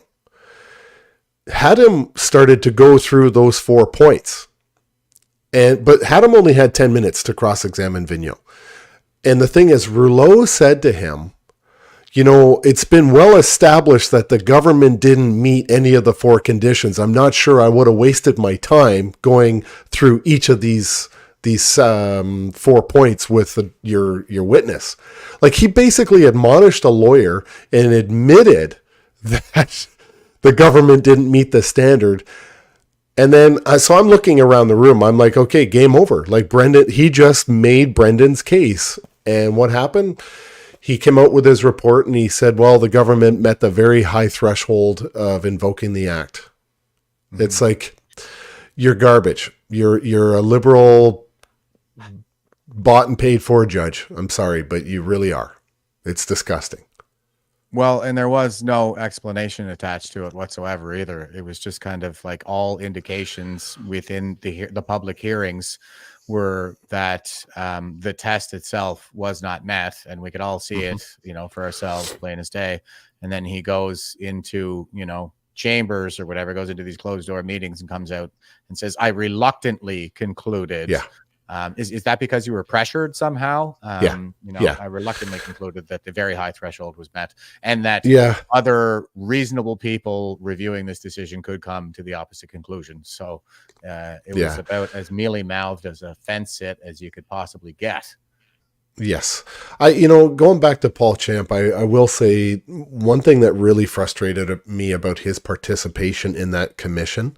Hatim started to go through those 4 points. But Hatim only had 10 minutes to cross-examine Vigneault. And the thing is, Rouleau said to him, it's been well established that the government didn't meet any of the 4 conditions. I'm not sure I would have wasted my time going through each of these 4 points with your witness. Like, he basically admonished a lawyer and admitted that the government didn't meet the standard. And then, so I'm looking around the room. I'm like, okay, game over. Like, he just made Brendan's case. And what happened? He came out with his report and he said, well, the government met the very high threshold of invoking the act. Mm-hmm. It's like, you're garbage. You're a liberal bought and paid for judge. I'm sorry, but you really are. It's disgusting. Well, and there was no explanation attached to it whatsoever either. It was just kind of like all indications within the public hearings were that the test itself was not met, and we could all see it, for ourselves, plain as day. And then he goes into, chambers or whatever, goes into these closed door meetings and comes out and says, I reluctantly concluded. Yeah. Is that because you were pressured somehow? Yeah. I reluctantly concluded that the very high threshold was met, and that other reasonable people reviewing this decision could come to the opposite conclusion. So it was about as mealy-mouthed as a fence sit as you could possibly get. Yes. Going back to Paul Chump, I will say one thing that really frustrated me about his participation in that commission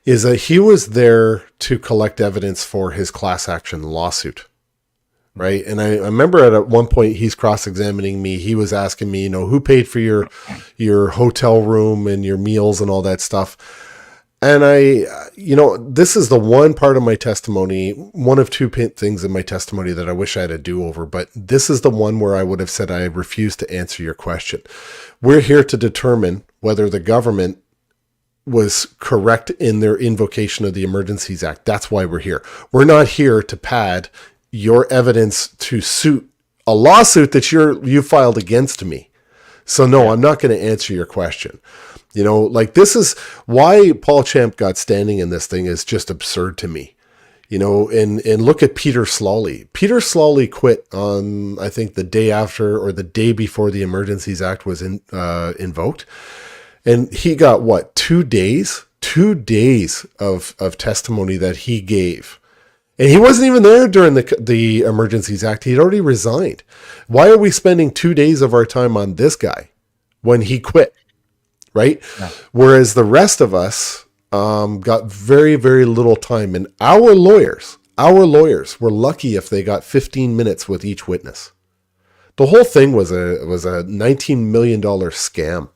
is that he was there to collect evidence for his class action lawsuit, right? And I remember at one point he's cross-examining me. He was asking me, who paid for your hotel room and your meals and all that stuff. And this is the one part of my testimony, one of 2 things in my testimony that I wish I had a do-over, but this is the one where I would have said I refuse to answer your question. We're here to determine whether the government was correct in their invocation of the Emergencies Act. That's why we're here. We're not here to pad your evidence to suit a lawsuit that you filed against me. So no, I'm not going to answer your question. You know, like, this is why Paul Chump got standing in this thing is just absurd to me. You know, and look at Peter Slawley. Peter Slawley quit on, I think, the day after or the day before the Emergencies Act was invoked. And he got, what, 2 days? 2 days of testimony that he gave. And he wasn't even there during the Emergencies Act. He'd already resigned. Why are we spending 2 days of our time on this guy when he quit? Right? Yeah. Whereas the rest of us got very, very little time. And our lawyers were lucky if they got 15 minutes with each witness. The whole thing was a $19 million scam.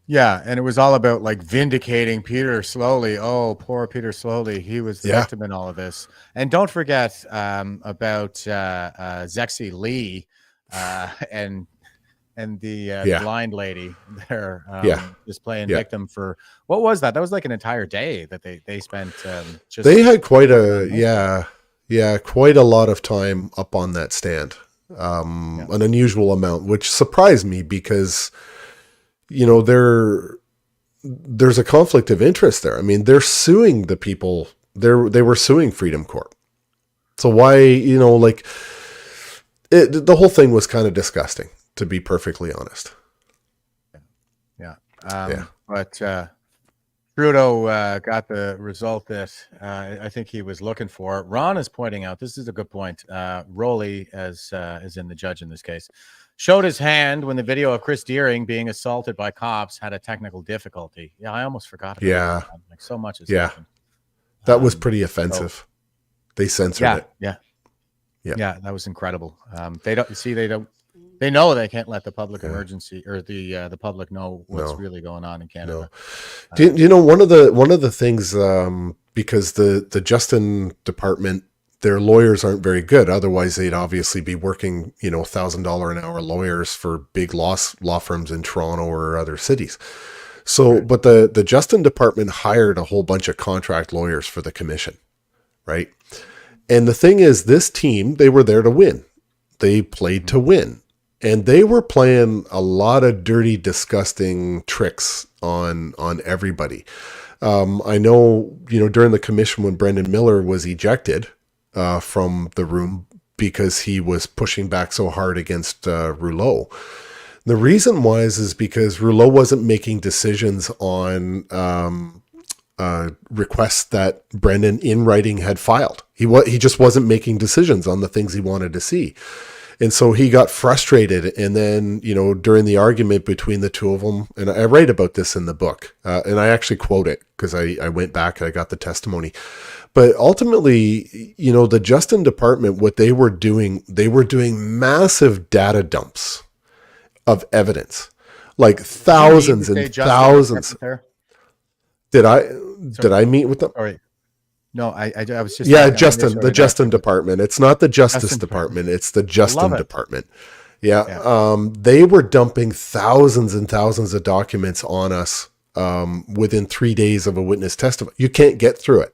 Yeah, and it was all about, like, vindicating Peter Slawley. Oh, poor Peter Slawley. He was the victim in all of this. And don't forget about Zexi Lee and the blind lady there just playing victim for, what was that? That was like an entire day that they spent just. They had quite quite a lot of time up on that stand. An unusual amount, which surprised me because, you know, there's a conflict of interest there. I mean, they're suing the people. They were suing Freedom Corp. So why, you know, like, the whole thing was kind of disgusting, to be perfectly honest. But Trudeau got the result that I think he was looking for. Ron is pointing out, this is a good point. Rowley, as is in the judge in this case, showed his hand when the video of Chris Deering being assaulted by cops had a technical difficulty. Yeah, I almost forgot about that. Like, so much has happened. That was pretty offensive. They censored it. Yeah, that was incredible. They know they can't let the public emergency or the public know what's really going on in Canada. No. Do you know one of the things, because the Justin Department, their lawyers aren't very good. Otherwise, they'd obviously be working, you know, $1,000 an hour lawyers for big law firms in Toronto or other cities. So, but the Justin Department hired a whole bunch of contract lawyers for the commission, right? And the thing is, this team, they were there to win. They played to win. And they were playing a lot of dirty, disgusting tricks on everybody. I know, you know, during the commission when Brendan Miller was ejected from the room because he was pushing back so hard against Rouleau. The reason is because Rouleau wasn't making decisions on requests that Brendan in writing had filed. He just wasn't making decisions on the things he wanted to see. And so he got frustrated. And then, you know, during the argument between the two of them, and I write about this in the book, and I actually quote it because I went back and I got the testimony. But ultimately, you know, the Justin Department, what they were doing massive data dumps of evidence, like thousands and thousands. Did I meet with them? Sorry. No, I was just... Yeah, the Justin Department. It's not the Justice Department. It's the Justin Department. Yeah. They were dumping thousands and thousands of documents on us within 3 days of a witness testimony. You can't get through it.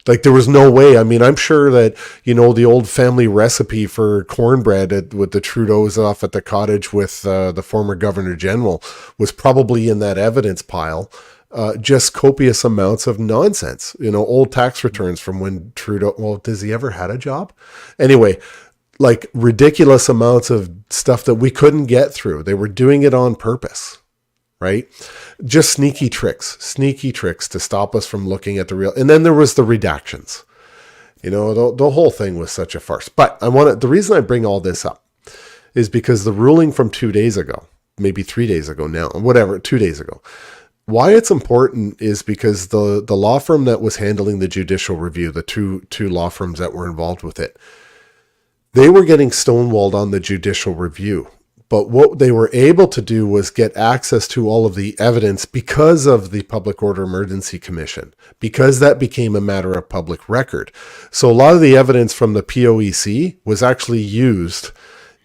Like, there was no way. I mean, I'm sure that, you know, the old family recipe for cornbread with the Trudeaus off at the cottage with the former Governor General was probably in that evidence pile. Just copious amounts of nonsense, you know, old tax returns from when Trudeau, well, does he ever had a job? Anyway, like ridiculous amounts of stuff that we couldn't get through. They were doing it on purpose, right? Just sneaky tricks to stop us from looking at the real. And then there was the redactions, you know, the whole thing was such a farce. But the reason I bring all this up is because the ruling from 2 days ago, maybe 3 days ago now, whatever, 2 days ago, why it's important is because the law firm that was handling the judicial review, the two law firms that were involved with it, they were getting stonewalled on the judicial review. But what they were able to do was get access to all of the evidence because of the Public Order Emergency Commission, because that became a matter of public record. So a lot of the evidence from the POEC was actually used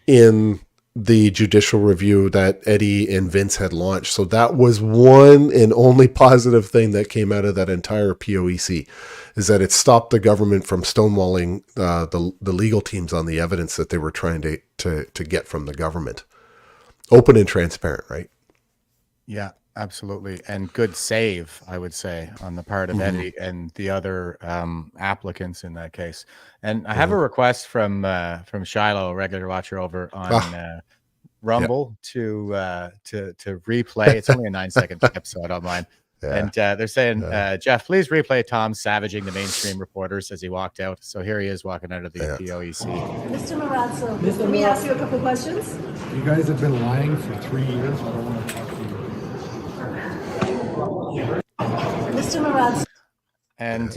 in the judicial review that Eddie and Vince had launched. So that was one and only positive thing that came out of that entire POEC, is that it stopped the government from stonewalling the legal teams on the evidence that they were trying to get from the government. Open and transparent, right? Yeah, absolutely. And good save, I would say, on the part of Eddie and the other applicants in that case. And I have a request from Shiloh, a regular watcher over on Rumble, to replay. It's only a 9-second clip, so I don't mind. Yeah. And they're saying, Jeff, please replay Tom savaging the mainstream reporters as he walked out. So here he is walking out of the POEC. Mr. Morazzo, let me ask you a couple questions. You guys have been lying for 3 years. I don't want to talk to you. Mr. Morazzo. And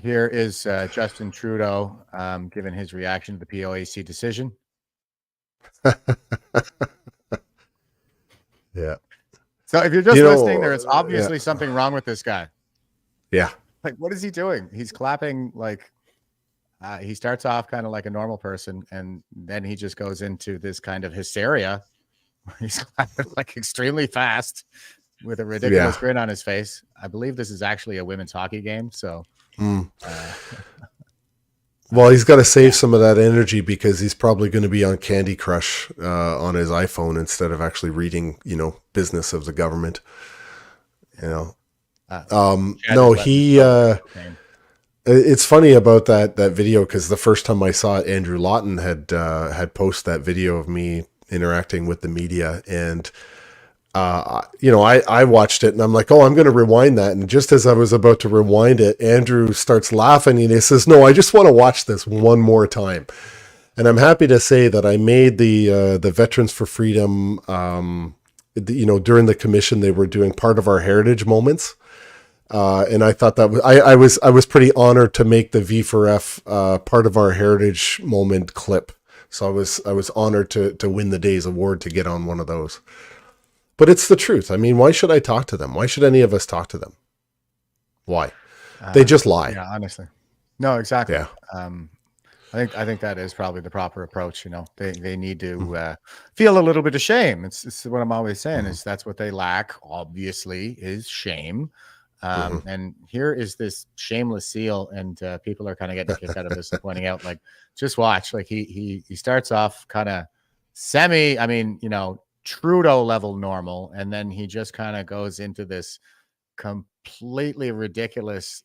here is Justin Trudeau giving his reaction to the POEC decision. Yeah. So if you're just listening, there is obviously something wrong with this guy. Yeah. Like, what is he doing? He's clapping like he starts off kind of like a normal person, and then he just goes into this kind of hysteria. He's clapping like extremely fast with a ridiculous grin on his face. I believe this is actually a women's hockey game. So, well, he's got to save some of that energy because he's probably going to be on Candy Crush on his iPhone instead of actually reading, business of the government. No, he. It's funny about that video because the first time I saw it, Andrew Lawton had posted that video of me interacting with the media, and I watched it and I'm like, oh, I'm going to rewind that. And just as I was about to rewind it, Andrew starts laughing and he says, no, I just want to watch this one more time. And I'm happy to say that I made the Veterans for Freedom, during the commission, they were doing part of our heritage moments. And I thought that I was pretty honored to make the V4F part of our heritage moment clip. So I was honored to win the day's award to get on one of those. But it's the truth. I mean, why should I talk to them? Why should any of us talk to them? Why? They just lie. Yeah, honestly. No, exactly. Yeah. I think that is probably the proper approach. They need to feel a little bit of shame. It's what I'm always saying is that's what they lack, obviously, is shame. And here is this shameless seal, and people are kind of getting a kick out of this and pointing out, like, just watch. Like he starts off kind of Trudeau level normal, and then he just kind of goes into this completely ridiculous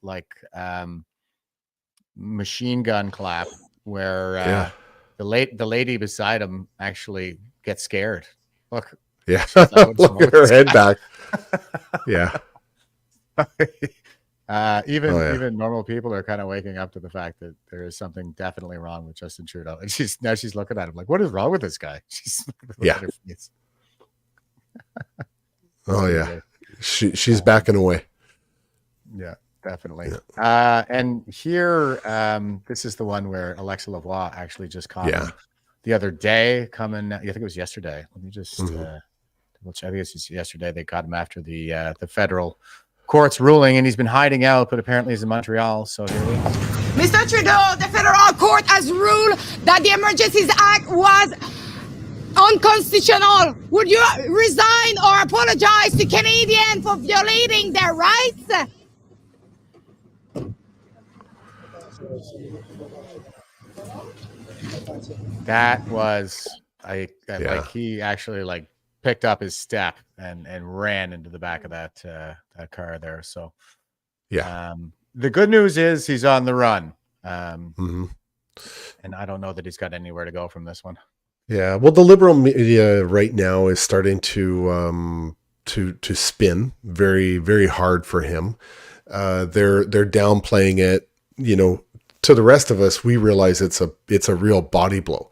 machine gun clap where the lady beside him actually gets scared. Look, look at her head back. Yeah. Even normal people are kind of waking up to the fact that there is something definitely wrong with Justin Trudeau, and she's looking at him like, what is wrong with this guy? She's oh yeah, she's backing away. Yeah, definitely. Yeah. And here, this is the one where Alexa Lavoie actually just caught him the other day. I think it was yesterday. Let me just double check. I think it's yesterday. They caught him after the federal court's ruling, and he's been hiding out, but apparently he's in Montreal. So here he is. Mr. Trudeau, the federal court has ruled that the Emergencies Act was unconstitutional. Would you resign or apologize to Canadians for violating their rights? That was like he actually picked up his step and ran into the back of that car there. So the good news is he's on the run. And I don't know that he's got anywhere to go from this one. Yeah, well, the liberal media right now is starting to spin very, very hard for him. They're downplaying it. To the rest of us, we realize it's a real body blow.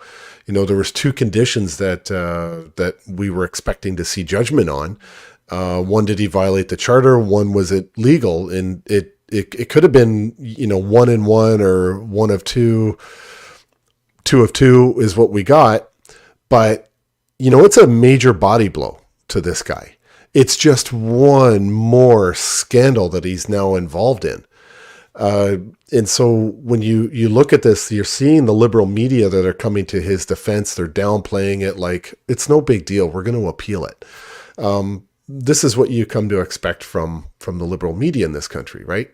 There was two conditions that we were expecting to see judgment on. One, did he violate the charter? One, was it legal? And it could have been 1 and 1 or 1 of 2. 2 of 2 is what we got. But, it's a major body blow to this guy. It's just one more scandal that he's now involved in. And so when you look at this, you're seeing the liberal media that are coming to his defense. They're downplaying it like it's no big deal. We're going to appeal it. This is what you come to expect from the liberal media in this country, right?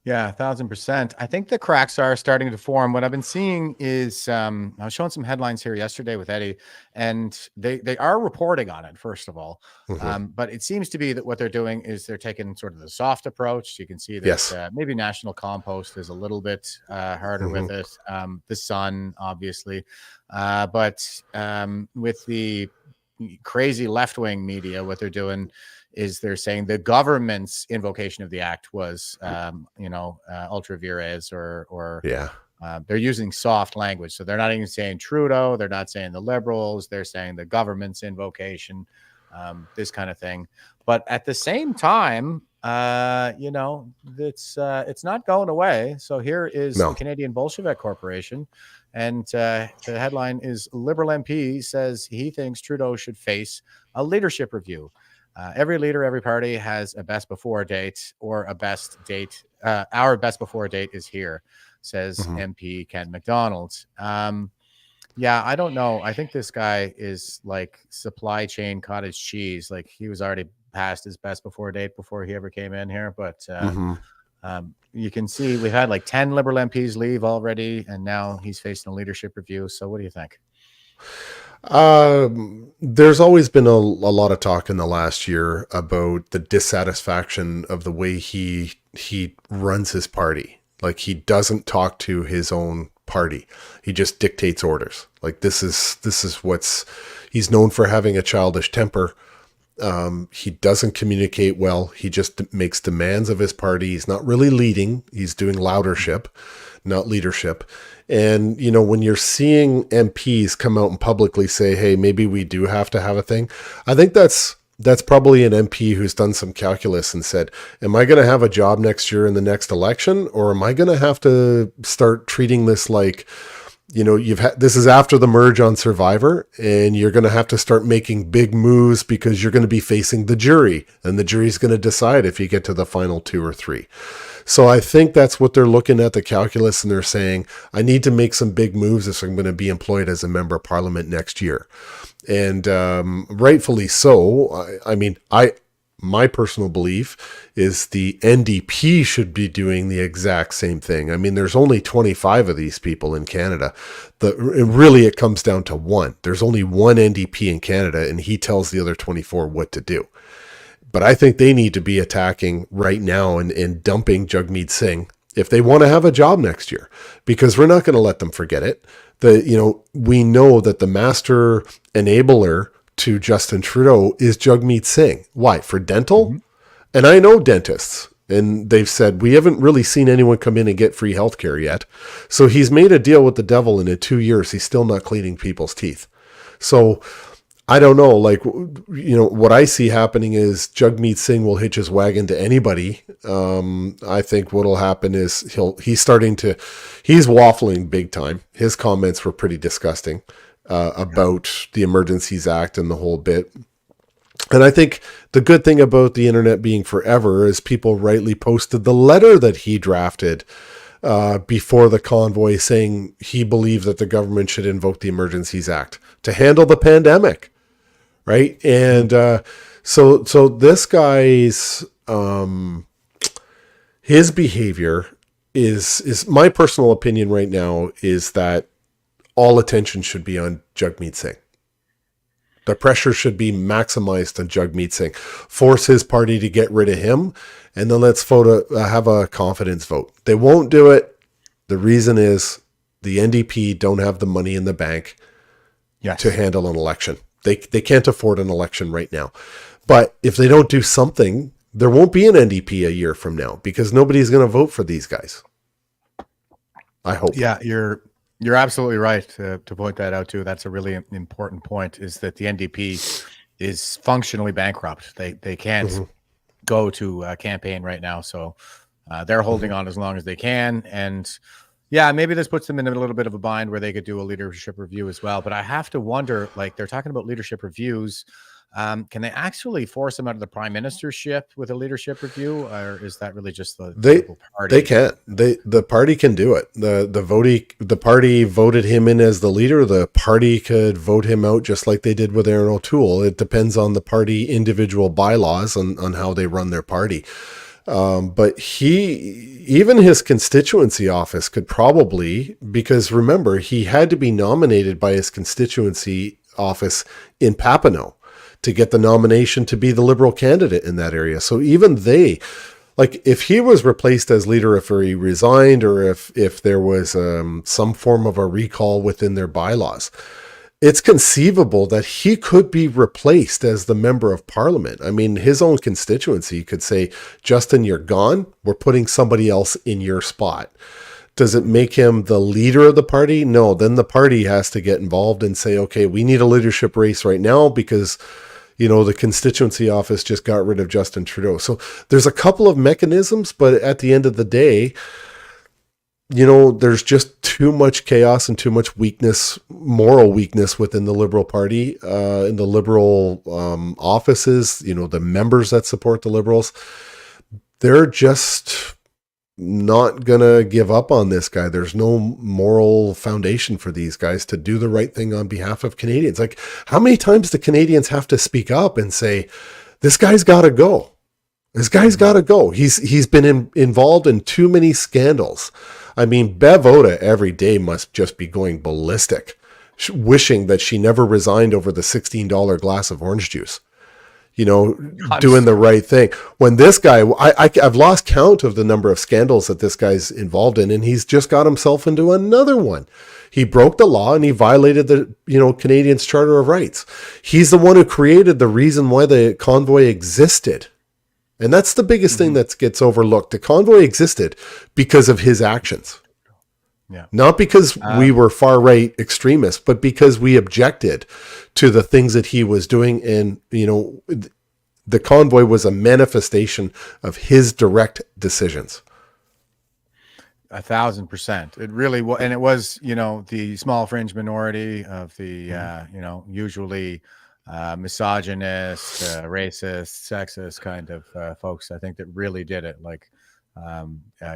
Yeah, 1,000%. I think the cracks are starting to form. What I've been seeing is I was showing some headlines here yesterday with Eddie, and they are reporting on it, first of all. But it seems to be that what they're doing is they're taking sort of the soft approach. You can see that Yes. Maybe National Compost is a little bit harder with it. The Sun, obviously. But with the crazy left-wing media, what they're doing is they're saying the government's invocation of the act was, ultra vires or they're using soft language. So they're not even saying Trudeau. They're not saying the Liberals. They're saying the government's invocation, this kind of thing. But at the same time, it's not going away. So here is the Canadian Bolshevik Corporation. And the headline is Liberal MP says he thinks Trudeau should face a leadership review. Every leader, every party has a best before date or a best date. Our best before date is here, says MP Ken McDonald. Yeah, I don't know. I think this guy is like supply chain cottage cheese. Like he was already past his best before date before he ever came in here. But you can see we've had like 10 Liberal MPs leave already, and now he's facing a leadership review. So what do you think? There's always been a lot of talk in the last year about the dissatisfaction of the way he runs his party. Like he doesn't talk to his own party. He just dictates orders. Like this is what's, he's known for having a childish temper. He doesn't communicate well. He just makes demands of his party. He's not really leading. He's doing loudership, not leadership. And, when you're seeing MPs come out and publicly say, hey, maybe we do have to have a thing. I think that's probably an MP who's done some calculus and said, am I going to have a job next year in the next election? Or am I going to have to start treating this like, this is after the merge on Survivor, and you're going to have to start making big moves because you're going to be facing the jury, and the jury's going to decide if you get to the final 2 or 3. So I think that's what they're looking at, the calculus, and they're saying, I need to make some big moves if I'm going to be employed as a member of parliament next year. And rightfully so. My personal belief is the NDP should be doing the exact same thing. I mean, there's only 25 of these people in Canada. It comes down to one. There's only one NDP in Canada, and he tells the other 24 what to do. But I think they need to be attacking right now and dumping Jagmeet Singh if they want to have a job next year, because we're not going to let them forget it. We know that the master enabler to Justin Trudeau is Jagmeet Singh. Why? For dental? And I know dentists, and they've said, we haven't really seen anyone come in and get free healthcare yet. So he's made a deal with the devil, and in 2 years, he's still not cleaning people's teeth. So I don't know, what I see happening is Jagmeet Singh will hitch his wagon to anybody. I think what'll happen is he's waffling big time. His comments were pretty disgusting about the Emergencies Act and the whole bit. And I think the good thing about the internet being forever is people rightly posted the letter that he drafted before the convoy saying he believed that the government should invoke the Emergencies Act to handle the pandemic. Right. And so this guy's his behavior is my personal opinion right now is that all attention should be on Jagmeet Singh. The pressure should be maximized on Jagmeet Singh. Force his party to get rid of him, and then let's have a confidence vote. They won't do it. The reason is the NDP don't have the money in the bank to handle an election. They can't afford an election right now. But if they don't do something, there won't be an NDP a year from now because nobody's going to vote for these guys. I hope. Yeah, you're absolutely right to point that out too. That's a really important point, is that the NDP is functionally bankrupt. They can't go to a campaign right now. So they're holding on as long as they can. And yeah, maybe this puts them in a little bit of a bind where they could do a leadership review as well. But I have to wonder, they're talking about leadership reviews. Can they actually force him out of the prime ministership with a leadership review, or is that really just the Liberal Party? They can't. The party can do it. The party voted him in as the leader. The party could vote him out just like they did with Aaron O'Toole. It depends on the party individual bylaws on how they run their party. But even his constituency office could probably, because remember, he had to be nominated by his constituency office in Papineau to get the nomination to be the Liberal candidate in that area. So even they, like, if he was replaced as leader, if he resigned, or if there was some form of a recall within their bylaws, it's conceivable that he could be replaced as the member of parliament. I mean, his own constituency could say, Justin, you're gone. We're putting somebody else in your spot. Does it make him the leader of the party? No, then the party has to get involved and say, okay, we need a leadership race right now because, the constituency office just got rid of Justin Trudeau. So there's a couple of mechanisms, but at the end of the day, there's just too much chaos and too much weakness, moral weakness within the Liberal Party, in the Liberal offices, the members that support the Liberals. They're just not going to give up on this guy. There's no moral foundation for these guys to do the right thing on behalf of Canadians. Like, how many times do Canadians have to speak up and say, this guy's got to go? This guy's got to go. He's been involved in too many scandals. I mean, Bev Oda every day must just be going ballistic, wishing that she never resigned over the $16 glass of orange juice. Doing the right thing. When this guy, I've lost count of the number of scandals that this guy's involved in, and he's just got himself into another one. He broke the law and he violated the, Canadians' Charter of Rights. He's the one who created the reason why the convoy existed. And that's the biggest thing that gets overlooked. The convoy existed because of his actions. Yeah. Not because we were far-right extremists, but because we objected to the things that he was doing. And, the convoy was a manifestation of his direct decisions. 1,000%. It really was. And it was, the small fringe minority of the, usually misogynist, racist, sexist kind of folks, I think, that really did it. Like,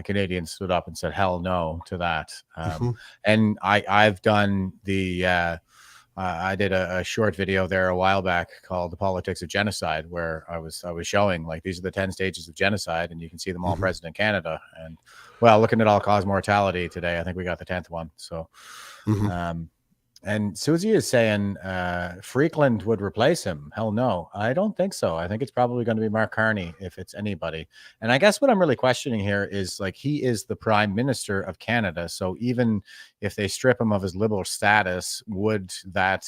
Canadians stood up and said hell no to that. And I've done I did a short video there a while back called The Politics of Genocide, where I was showing, like, these are the 10 stages of genocide, and you can see them all present in Canada. And well, looking at all-cause mortality today, I think we got the 10th one. So and Susie is saying Freakland would replace him. Hell no. I don't think so. I think it's probably going to be Mark Carney, if it's anybody. And I guess what I'm really questioning here is, like, he is the Prime Minister of Canada. So even if they strip him of his Liberal status, would that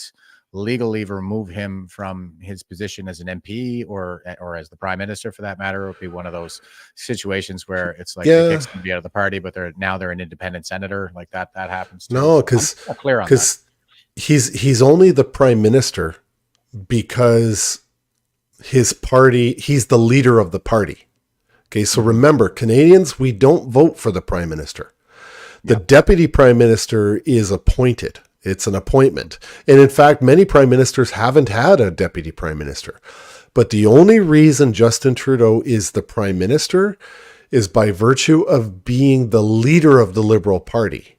legally remove him from his position as an MP or as the Prime Minister, for that matter? It would be one of those situations where it's like they kick somebody out of the party, but they're an independent senator. Like that happens too. No, because clear on that. He's only the prime minister because his party, he's the leader of the party. Okay, so remember, Canadians, we don't vote for the prime minister. The deputy prime minister is appointed. It's an appointment. And in fact, many prime ministers haven't had a deputy prime minister. But the only reason Justin Trudeau is the prime minister is by virtue of being the leader of the Liberal Party.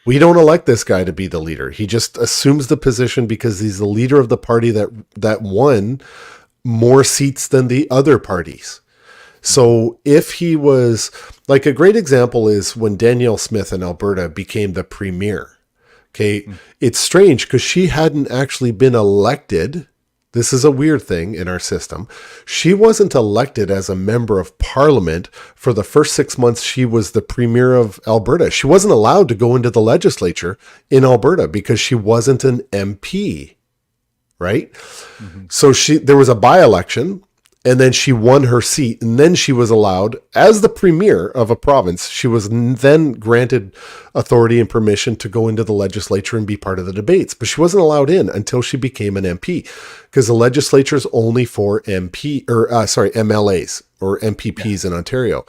We don't elect this guy to be the leader. He just assumes the position because he's the leader of the party that won more seats than the other parties. So if he was, like, a great example is when Danielle Smith in Alberta became the premier. Okay. It's strange because she hadn't actually been elected. This is a weird thing in our system. She wasn't elected as a member of parliament for the first 6 months she was the premier of Alberta. She wasn't allowed to go into the legislature in Alberta because she wasn't an MP, right? So there was a by-election, and then she won her seat, and then she was allowed, as the premier of a province, she was then granted authority and permission to go into the legislature and be part of the debates. But she wasn't allowed in until she became an MP, because the legislature is only for MLAs or MPPs in Ontario,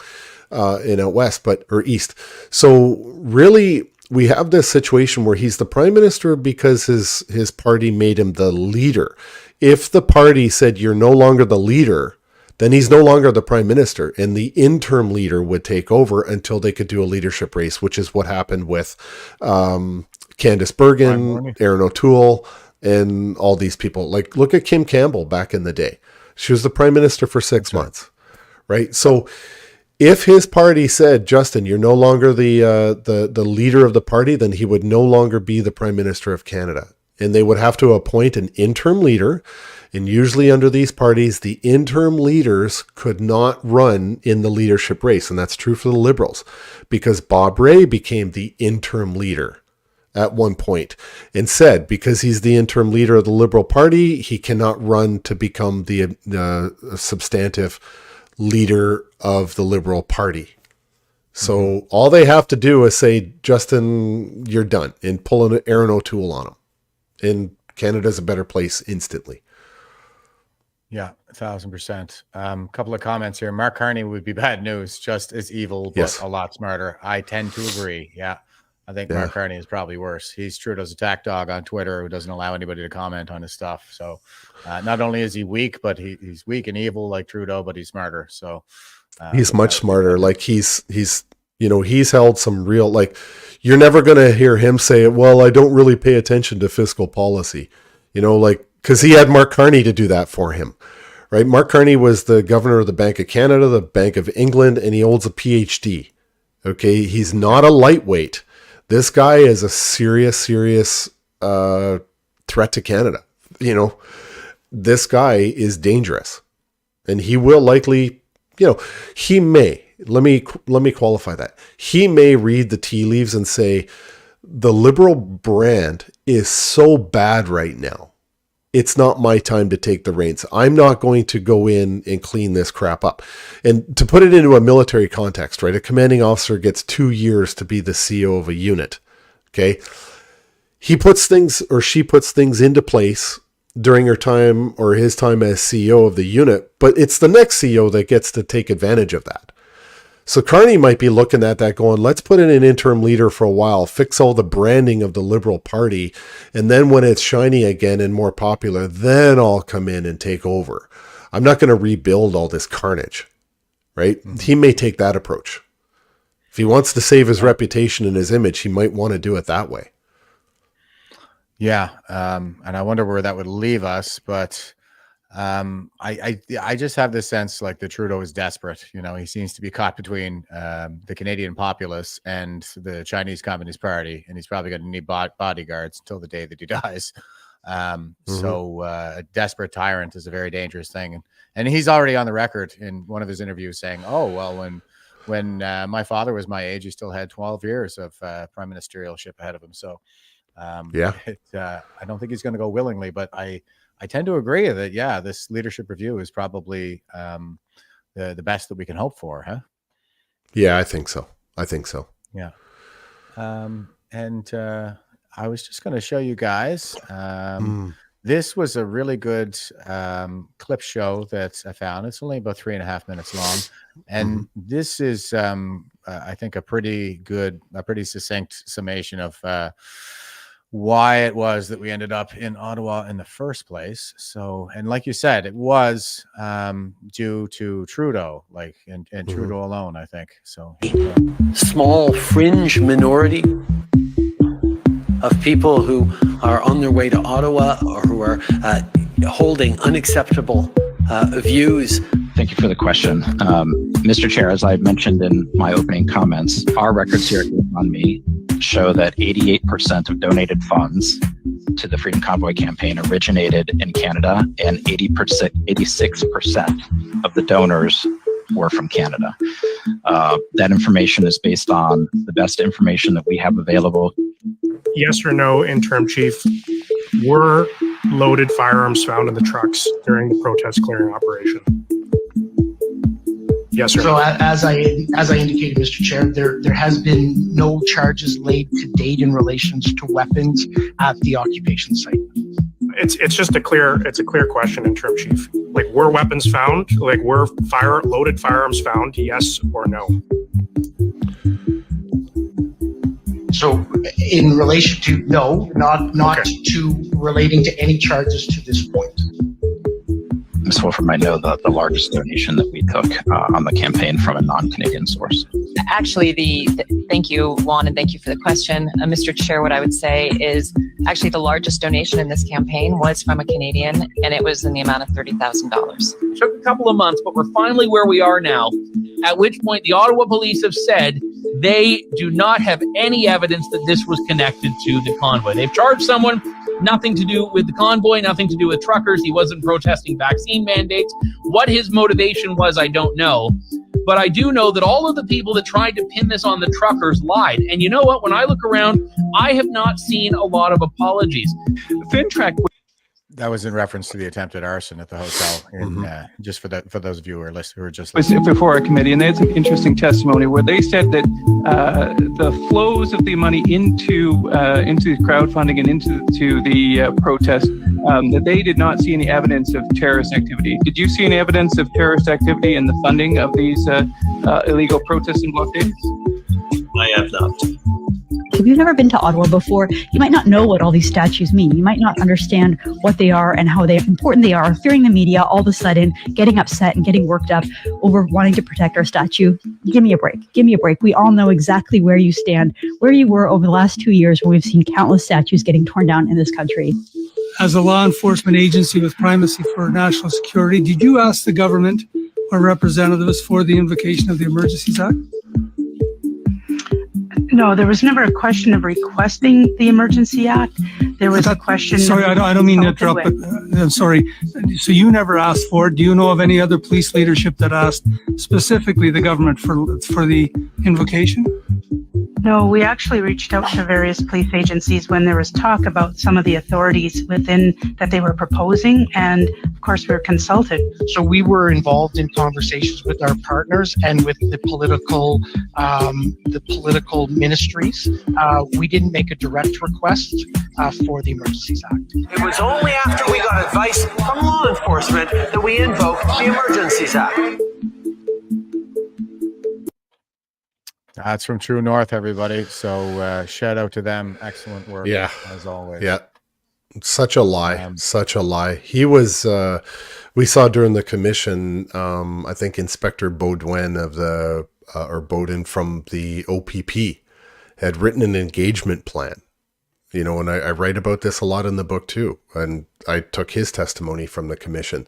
in out west, or east. So really, we have this situation where he's the prime minister because his party made him the leader. If the party said you're no longer the leader, then he's no longer the prime minister, and the interim leader would take over until they could do a leadership race, which is what happened with Candice Bergen, Aaron O'Toole, and all these people. Like, look at Kim Campbell back in the day. She was the prime minister for 6 months, right? So if his party said, Justin, you're no longer the leader of the party, then he would no longer be the prime minister of Canada. And they would have to appoint an interim leader. And usually under these parties, the interim leaders could not run in the leadership race. And that's true for the Liberals, because Bob Rae became the interim leader at one point and said, because he's the interim leader of the Liberal Party, he cannot run to become the substantive leader of the Liberal Party. So all they have to do is say, Justin, you're done, and pull an Aaron O'Toole on him. And Canada's a better place instantly. Yeah, 1,000%. Couple of comments here. Mark Carney would be bad news, just as evil, but a lot smarter. I tend to agree. Yeah, I think Mark Carney is probably worse. He's Trudeau's attack dog on Twitter, who doesn't allow anybody to comment on his stuff. So not only is he weak, but he's weak and evil like Trudeau, but he's smarter. So he's much smarter. Like he's held some real, like, you're never going to hear him say, well, I don't really pay attention to fiscal policy, because he had Mark Carney to do that for him, right? Mark Carney was the governor of the Bank of Canada, the Bank of England, and he holds a PhD. Okay. He's not a lightweight. This guy is a serious threat to Canada. This guy is dangerous, and he will likely, he may, let me qualify that. He may read the tea leaves and say, the Liberal brand is so bad right now, it's not my time to take the reins. I'm not going to go in and clean this crap up. And to put it into a military context, right? A commanding officer gets 2 years to be the CEO of a unit. Okay. He puts things, or she puts things into place during her time or his time as CEO of the unit, but it's the next CEO that gets to take advantage of that. So Carney might be looking at that going, let's put in an interim leader for a while, fix all the branding of the Liberal Party, and then when it's shiny again and more popular, then I'll come in and take over. I'm not going to rebuild all this carnage, right? Mm-hmm. He may take that approach. If he wants to save his reputation and his image, he might want to do it that way. Yeah, and I wonder where that would leave us, but I just have this sense like the Trudeau is desperate. He seems to be caught between the Canadian populace and the Chinese Communist Party, and he's probably going to need bodyguards until the day that he dies. So a desperate tyrant is a very dangerous thing, and he's already on the record in one of his interviews saying, "Oh well, when my father was my age, he still had 12 years of prime ministerialship ahead of him." So I don't think he's going to go willingly, but I tend to agree that, this leadership review is probably the best that we can hope for, huh? Yeah, I think so. Yeah. And I was just going to show you guys. This was a really good clip show that I found. It's only about 3.5 minutes long. And this is, I think, a pretty succinct summation of why it was that we ended up in Ottawa in the first place. So, and like you said, it was due to Trudeau, and Trudeau alone, I think. So, Small fringe minority of people who are on their way to Ottawa or who are holding unacceptable views. Thank you for the question. Mr. Chair, as I mentioned in my opening comments, our records here on me show that 88% of donated funds to the Freedom Convoy campaign originated in Canada, and 86% of the donors were from Canada. That information is based on the best information that we have available. Yes or no, Interim Chief, were loaded firearms found in the trucks during the protest clearing operation? Yes or no? So as I indicated, Mr. Chair, there has been no charges laid to date in relation to weapons at the occupation site. It's just a clear question, Interim Chief. Like, were weapons found? Like, were loaded firearms found? Yes or no? So in relation to no, not Okay. to relating to any charges to this point. Ms. Wolfram might know the largest donation that we took on the campaign from a non-Canadian source. Actually, thank you, Juan, and thank you for the question. Mr. Chair, what I would say is actually the largest donation in this campaign was from a Canadian, and it was in the amount of $30,000. Took a couple of months, but we're finally where we are now, at which point the Ottawa police have said they do not have any evidence that this was connected to the convoy. They've charged someone, nothing to do with the convoy, nothing to do with truckers. He wasn't protesting vaccine mandates. What his motivation was, I don't know. But I do know that all of the people that tried to pin this on the truckers lied. And you know what? When I look around, I have not seen a lot of apologies. FinTrack. That was in reference to the attempted arson at the hotel. Just for those of you who are listening, who are just listening. Was before our committee, and they had some interesting testimony where they said that the flows of the money into crowdfunding and into the protest, that they did not see any evidence of terrorist activity. Did you see any evidence of terrorist activity in the funding of these illegal protests and blockades? I have not. If you've never been to Ottawa before, you might not know what all these statues mean. You might not understand what they are and how important they are. Fearing the media, all of a sudden getting upset and getting worked up over wanting to protect our statue. Give me a break. Give me a break. We all know exactly where you stand, where you were over the last 2 years when we've seen countless statues getting torn down in this country. As a law enforcement agency with primacy for national security, did you ask the government or representatives for the invocation of the Emergencies Act? No, there was never a question of requesting the Emergency Act. There was a question. Sorry, I don't mean to interrupt, but I'm sorry. So you never asked for it. Do you know of any other police leadership that asked specifically the government for the invocation? No, we actually reached out to various police agencies when there was talk about some of the authorities within that they were proposing, and of course we were consulted. So we were involved in conversations with our partners and with the political ministries. We didn't make a direct request for the Emergencies Act. It was only after we got advice from law enforcement that we invoked the Emergencies Act. That's from True North, everybody. So shout out to them. Excellent work. Yeah. As always. Yeah. Such a lie. Such a lie. He was, we saw during the commission, I think Inspector Baudouin of the, or Bowden from the OPP had written an engagement plan. You know, and I write about this a lot in the book too. And I took his testimony from the commission.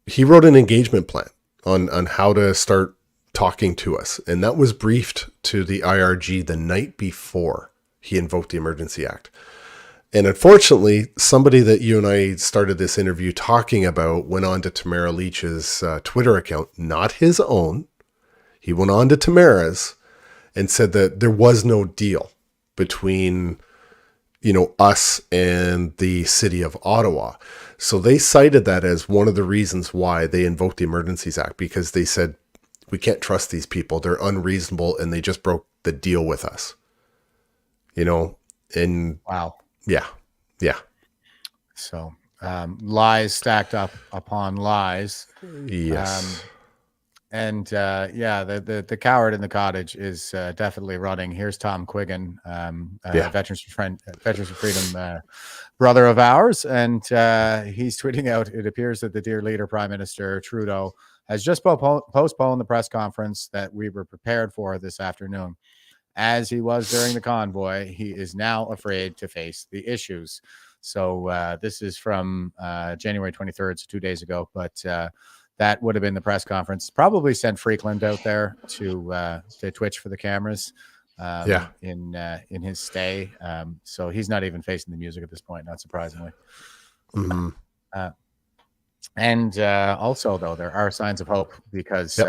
He wrote an engagement plan on how to start talking to us. And that was briefed to the IRG the night before he invoked the Emergency Act. And unfortunately, somebody that you and I started this interview talking about went on to Tamara Leach's Twitter account, not his own. He went on to Tamara's and said that there was no deal between, you know, us and the city of Ottawa. So they cited that as one of the reasons why they invoked the Emergencies Act, because they said, we can't trust these people. They're unreasonable and they just broke the deal with us. You know, and wow. Yeah. Yeah. So lies stacked up upon lies. Yes. The coward in the cottage is definitely running. Here's Tom Quiggin, Veterans for Freedom brother of ours. And he's tweeting out, it appears that the dear leader, Prime Minister Trudeau, has just postponed the press conference that we were prepared for this afternoon. As he was during the convoy, he is now afraid to face the issues. So this is from January 23rd, so 2 days ago. But that would have been the press conference. Probably sent Freakland out there to Twitch for the cameras. In his stay. So he's not even facing the music at this point, not surprisingly. Mm-hmm. And also, though, there are signs of hope because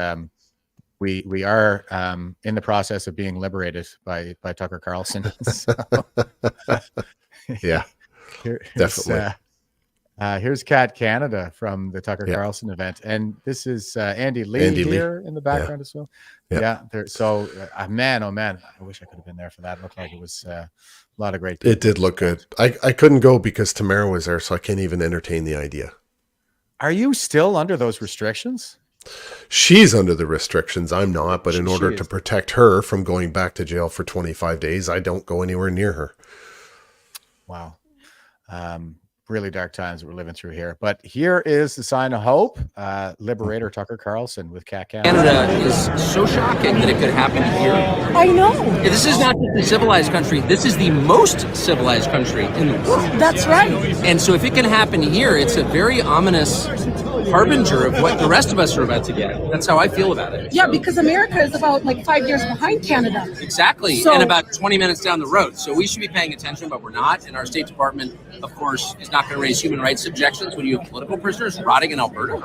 we are in the process of being liberated by Tucker Carlson. So, yeah, definitely. Here's Cat Canada from the Tucker Carlson event, and this is Andy Lee here in the background as well. So man, oh man, I wish I could have been there for that. It looked like it was a lot of great people. It did look good. I couldn't go because Tamara was there, so I can't even entertain the idea. Are you still under those restrictions? She's under the restrictions. I'm not, but in order to protect her from going back to jail for 25 days, I don't go anywhere near her. Wow. really dark times that we're living through here. But here is the sign of hope. Liberator Tucker Carlson with Capt. Canada is so shocking that it could happen here. I know. This is not just a civilized country. This is the most civilized country in the world. That's right. And so if it can happen here, it's a very ominous harbinger of what the rest of us are about to get. That's how I feel about it. Yeah, because America is about like 5 years behind Canada. Exactly, So- and about 20 minutes down the road. So we should be paying attention, but we're not. And our State Department, of course, is not going to raise human rights objections when you have political prisoners rotting in Alberta.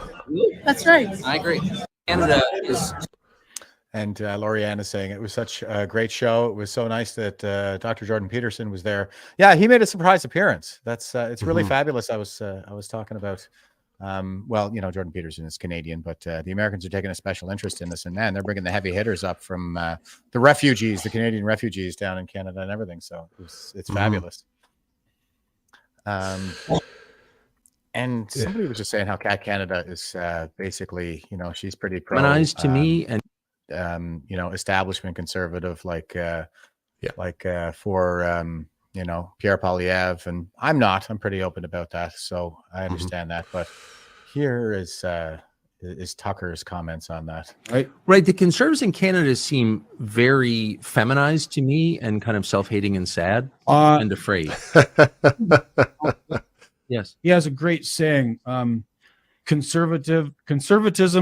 That's right. I agree. Canada is... And Lorianne is saying it was such a great show. It was so nice that Dr. Jordan Peterson was there. Yeah, he made a surprise appearance. That's it's really fabulous. I was talking about. Well, you know, Jordan Peterson is Canadian, but the Americans are taking a special interest in this, and man, they're bringing the heavy hitters up from the refugees, the Canadian refugees down in Canada and everything. So it's fabulous. And somebody was just saying how Capt. Canada is basically, you know, she's pretty pro. Feminized to me, and you know, establishment conservative, like for you know, Pierre Poilievre, and I'm not. I'm pretty open about that, so I understand that. But here is Tucker's comments on that. right. The Conservatives in Canada seem very feminized to me, and kind of self-hating and sad and afraid. Yes, he has a great saying. Conservatism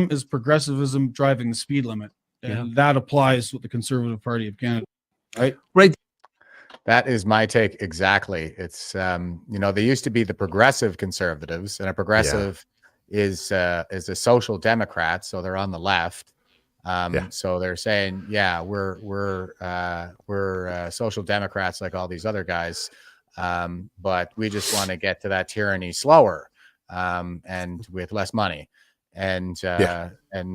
is progressivism driving the speed limit, and that applies with the Conservative Party of Canada. Right. That is my take exactly. It's you know, they used to be the progressive conservatives, and a progressive is a social democrat, so they're on the left. So they're saying, yeah, we're social democrats like all these other guys, but we just want to get to that tyranny slower and with less money. And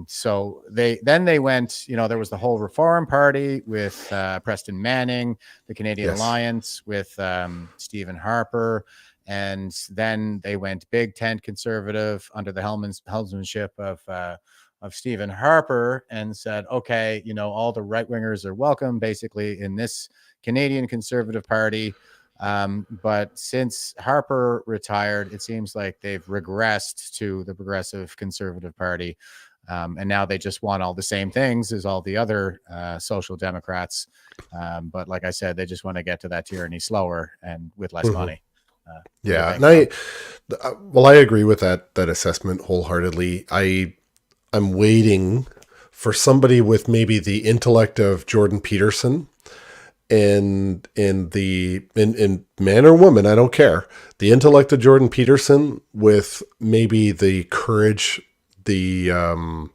so they went, you know, there was the whole Reform Party with Preston Manning, the Canadian Alliance with Stephen Harper, and then they went big tent conservative under the helmsmanship of Stephen Harper, and said, okay, you know, all the right wingers are welcome basically in this Canadian Conservative Party. But since Harper retired, it seems like they've regressed to the Progressive Conservative Party. And now they just want all the same things as all the other social democrats. But like I said, they just want to get to that tyranny slower and with less money. And I agree with that assessment wholeheartly. I'm waiting for somebody with maybe the intellect of Jordan Peterson, and in man or woman, I don't care, the intellect of Jordan Peterson with maybe the courage, the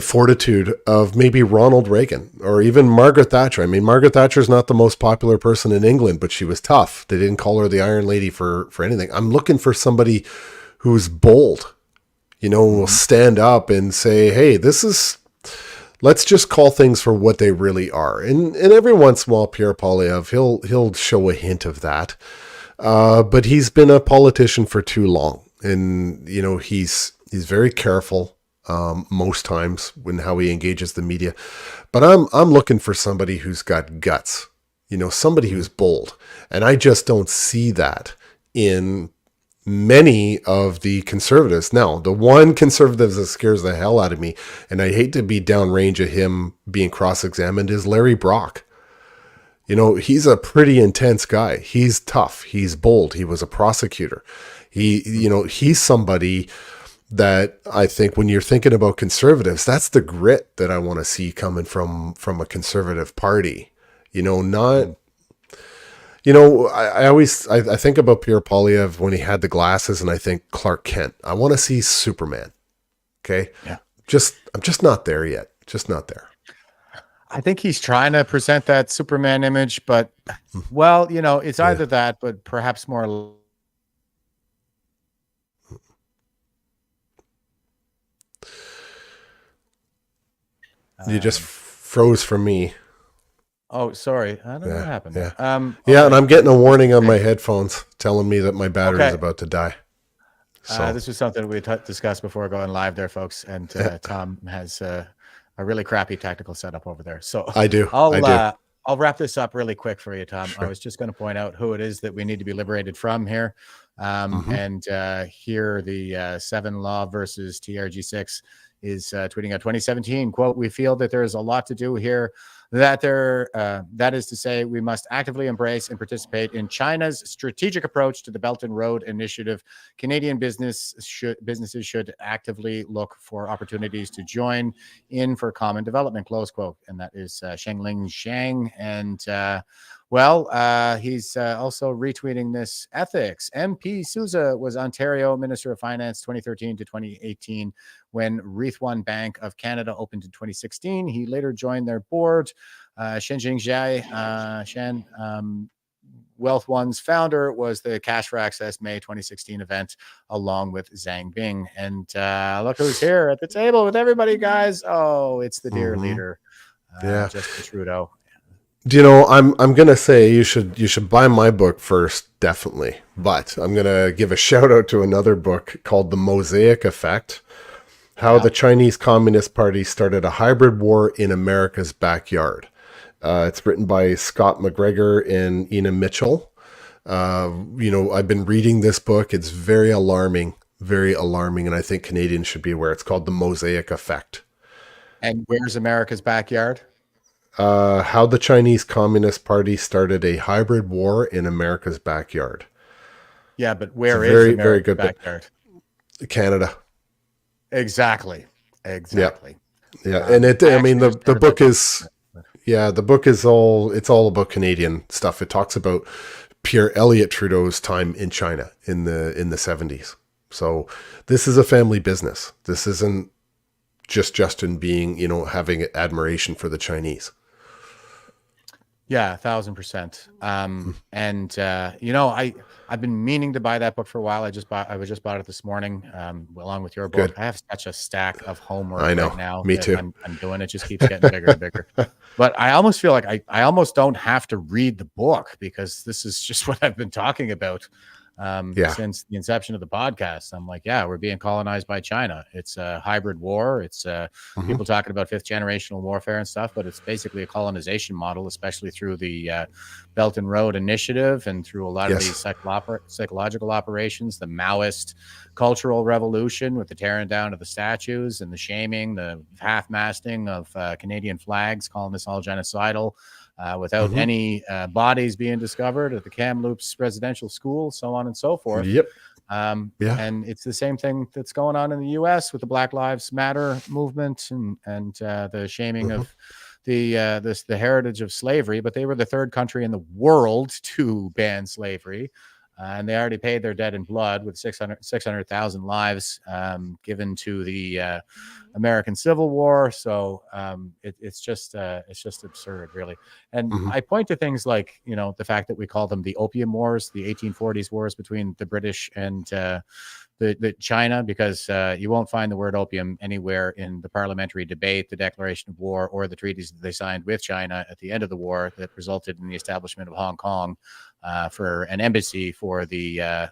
fortitude of maybe Ronald Reagan or even Margaret Thatcher. I mean, Margaret Thatcher's not the most popular person in England, but she was tough. They didn't call her the Iron Lady for anything. I'm looking for somebody who's bold, you know, will stand up and say, hey, let's just call things for what they really are. And every once in a while, Pierre Poilievre, he'll show a hint of that. But he's been a politician for too long. And, you know, he's very careful most times when how he engages the media. But I'm looking for somebody who's got guts, you know, somebody who's bold. And I just don't see that in many of the conservatives. Now, the one conservative that scares the hell out of me, and I hate to be downrange of him being cross-examined, is Larry Brock. You know, he's a pretty intense guy. He's tough. He's bold. He was a prosecutor. He's somebody that I think when you're thinking about conservatives, that's the grit that I want to see coming from a conservative party. You know, not... You know, I think about Pierre Poilievre when he had the glasses, and I think Clark Kent. I want to see Superman. Okay. Yeah. I'm just not there yet. Just not there. I think he's trying to present that Superman image, but well, you know, it's either that, but perhaps more. You just froze for me. Oh, sorry. I don't know what happened. Yeah. Okay. And I'm getting a warning on my headphones telling me that my battery is about to die. So this was something we discussed before going live there, folks. And Tom has a really crappy tactical setup over there. So I do. I'll I'll wrap this up really quick for you, Tom. Sure. I was just going to point out who it is that we need to be liberated from here. And here the 7 Law versus TRG6 is tweeting out 2017, quote, "We feel that there is a lot to do here, that is to say, we must actively embrace and participate in China's strategic approach to the Belt and Road Initiative. Canadian businesses should actively look for opportunities to join in for common development," close quote. And that is Shengling Zhang. And he's also retweeting this ethics. MP Souza was Ontario Minister of Finance 2013 to 2018 when Ret'd Bank of Canada opened in 2016. He later joined their board. Shenzhen Shan, Wealth One's founder, was the Cash for Access May 2016 event along with Zhang Bing. And look who's here at the table with everybody, guys. Oh, it's the dear leader, Justin Trudeau. Do you know, I'm gonna say you should buy my book first, definitely. But I'm gonna give a shout out to another book called The Mosaic Effect: How the Chinese Communist Party Started a Hybrid War in America's Backyard. It's written by Scott McGregor and Ina Mitchell. I've been reading this book. It's very alarming, and I think Canadians should be aware. It's called The Mosaic Effect. And where's America's backyard? How the Chinese Communist Party Started a Hybrid War in America's Backyard. Yeah, but where is America's very good backyard? Canada. Exactly. Yeah. And the book is, the book is all about Canadian stuff. It talks about Pierre Elliott Trudeau's time in China in the 70s. So this is a family business. This isn't just Justin being, having admiration for the Chinese. Yeah, 1,000%. I've been meaning to buy that book for a while. I just bought it this morning, along with your book. Good. I have such a stack of homework I know. right now. Me that too. I'm doing it. Just keeps getting bigger and bigger. But I almost feel like I almost don't have to read the book, because this is just what I've been talking about since the inception of the podcast. I'm like, we're being colonized by China. It's a hybrid war. It's people talking about 5th generational warfare and stuff, but it's basically a colonization model, especially through the Belt and Road Initiative and through a lot of these psychological operations, the Maoist cultural revolution with the tearing down of the statues and the shaming, the half-masting of Canadian flags, calling this all genocidal. Without any bodies being discovered at the Kamloops Residential School, so on and so forth. Yep. And it's the same thing that's going on in the U.S. with the Black Lives Matter movement and the shaming of the heritage of slavery. But they were the 3rd country in the world to ban slavery. And they already paid their debt in blood with 600,000 lives given to the American Civil War. So it's just absurd, really. And I point to things like, the fact that we call them the Opium Wars, the 1840s wars between the British and the China, because you won't find the word opium anywhere in the parliamentary debate, the declaration of war, or the treaties that they signed with China at the end of the war that resulted in the establishment of Hong Kong for an embassy for the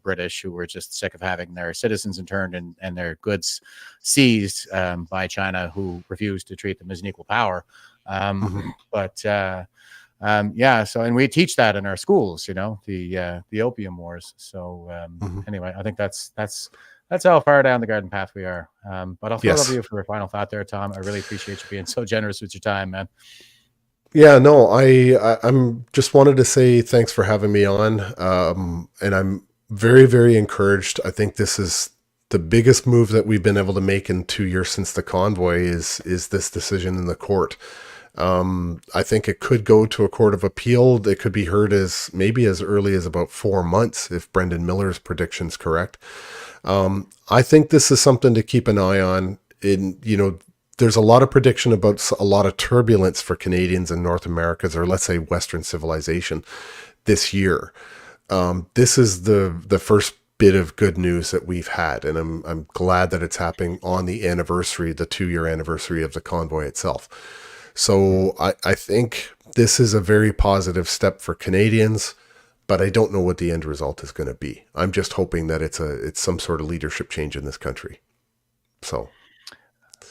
British, who were just sick of having their citizens interned and their goods seized by China, who refused to treat them as an equal power. So, and we teach that in our schools, the Opium Wars. So anyway, I think that's how far down the garden path we are. But I'll throw it over to you for a final thought there, Tom. I really appreciate you being so generous with your time, man. Yeah, no, I'm just wanted to say thanks for having me on. And I'm very, very encouraged. I think this is the biggest move that we've been able to make in 2 years since the convoy is this decision in the court. I think it could go to a court of appeal. It could be heard as early as about 4 months if Brendan Miller's prediction's correct. I think this is something to keep an eye on. There's a lot of prediction about a lot of turbulence for Canadians and North America's, or let's say Western civilization, this year. This is the first bit of good news that we've had, and I'm glad that it's happening on the 2-year anniversary of the convoy itself. So I think this is a very positive step for Canadians, but I don't know what the end result is going to be. I'm just hoping that it's some sort of leadership change in this country. So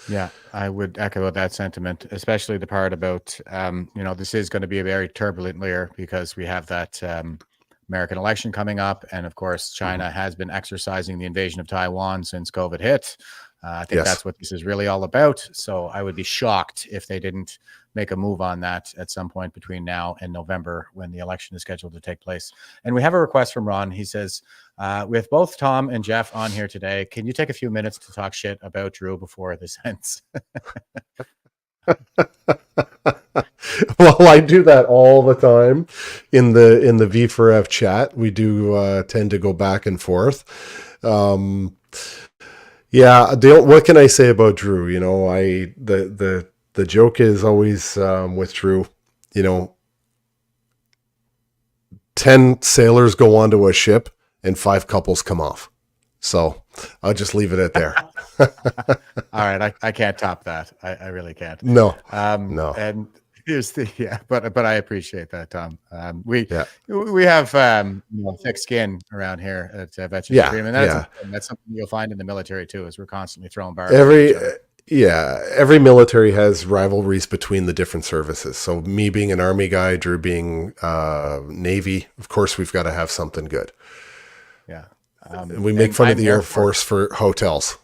Yeah, I would echo that sentiment, especially the part about, this is going to be a very turbulent year because we have that American election coming up. And of course, China has been exercising the invasion of Taiwan since COVID hit. I think that's what this is really all about. So I would be shocked if they didn't make a move on that at some point between now and November when the election is scheduled to take place. And we have a request from Ron. He says, with both Tom and Jeff on here today, can you take a few minutes to talk shit about Drew before this ends? Well, I do that all the time in the V4F chat. We do tend to go back and forth. Yeah, what can I say about Drew? The joke is always with Drew, 10 sailors go onto a ship and 5 couples come off. So I'll just leave it at there. All right, I can't top that. I really can't. No. And here's but I appreciate that, Tom. We have thick skin around here at Veterans Freedom, and that's something you'll find in the military too, is we're constantly throwing bars. Every military has rivalries between the different services. So me being an Army guy, Drew being Navy, of course we've got to have something good. Yeah. We make fun of the Air Force for hotels.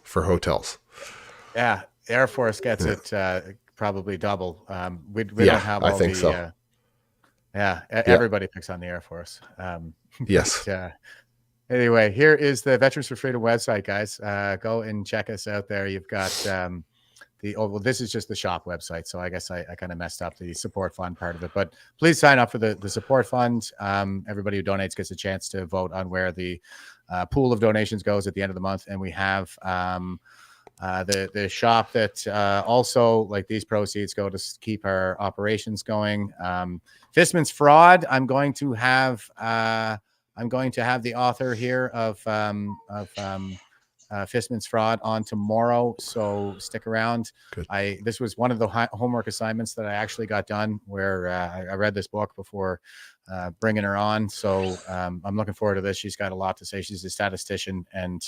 Yeah, Air Force gets it probably double. We don't have all everybody picks on the Air Force. Yes. Anyway, here is the Veterans for Freedom website, guys. Go and check us out there. You've got this is just the shop website, so I guess I kind of messed up the support fund part of it. But please sign up for the support fund. Everybody who donates gets a chance to vote on where the pool of donations goes at the end of the month, and we have the shop that also, like, these proceeds go to keep our operations going. Fistman's Fraud. I'm going to have the author here of Fistman's Fraud on tomorrow, so stick around. Good. This was one of the homework assignments that I actually got done, where I read this book before bringing her on. So I'm looking forward to this. She's got a lot to say. She's a statistician, and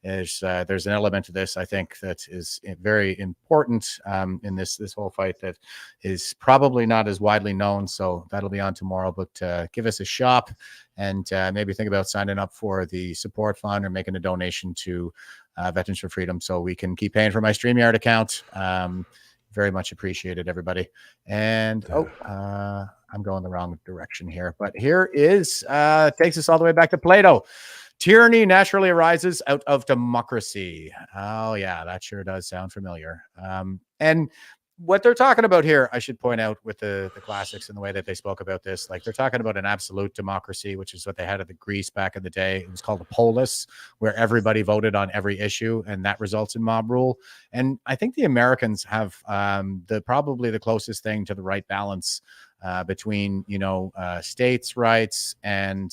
there's an element to this, I think, that is very important in this whole fight that is probably not as widely known. So that'll be on tomorrow. But give us a shop, and maybe think about signing up for the support fund or making a donation to Veterans for Freedom, so we can keep paying for my StreamYard account. Very much appreciated, everybody. And I'm going the wrong direction here, but here is takes us all the way back to Plato. Tyranny naturally arises out of democracy. Oh yeah, that sure does sound familiar. And what they're talking about here, I should point out, with the classics and the way that they spoke about this, like, they're talking about an absolute democracy, which is what they had at the Greece back in the day. It was called a polis, where everybody voted on every issue, and that results in mob rule. And I think the Americans have probably the closest thing to the right balance between states' rights and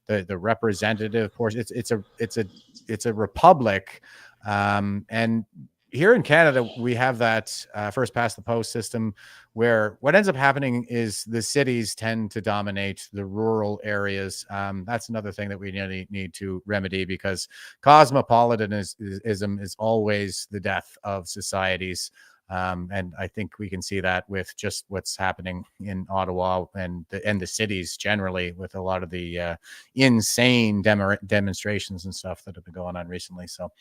the representative portion. It's a republic, and here in Canada, we have that first past the post system, where what ends up happening is the cities tend to dominate the rural areas. That's another thing that we need to remedy, because cosmopolitanism is always the death of societies. And I think we can see that with just what's happening in Ottawa and the cities generally, with a lot of the insane demonstrations and stuff that have been going on recently. So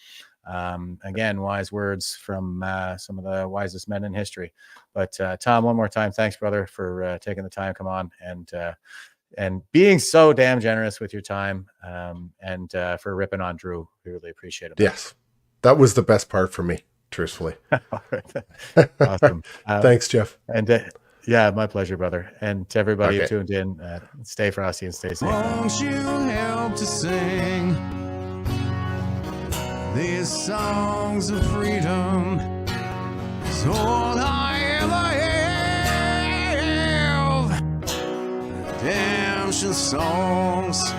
again, wise words from some of the wisest men in history. But Tom, one more time, thanks, brother, for taking the time to come on and being so damn generous with your time, and for ripping on Drew. We really appreciate it. Yes, that was the best part for me, truthfully. Awesome. Thanks, Jeff. And yeah, my pleasure, brother. And to everybody who tuned in, stay frosty and stay safe. Won't you help to sing these songs of freedom? It's all I ever have. Redemption songs.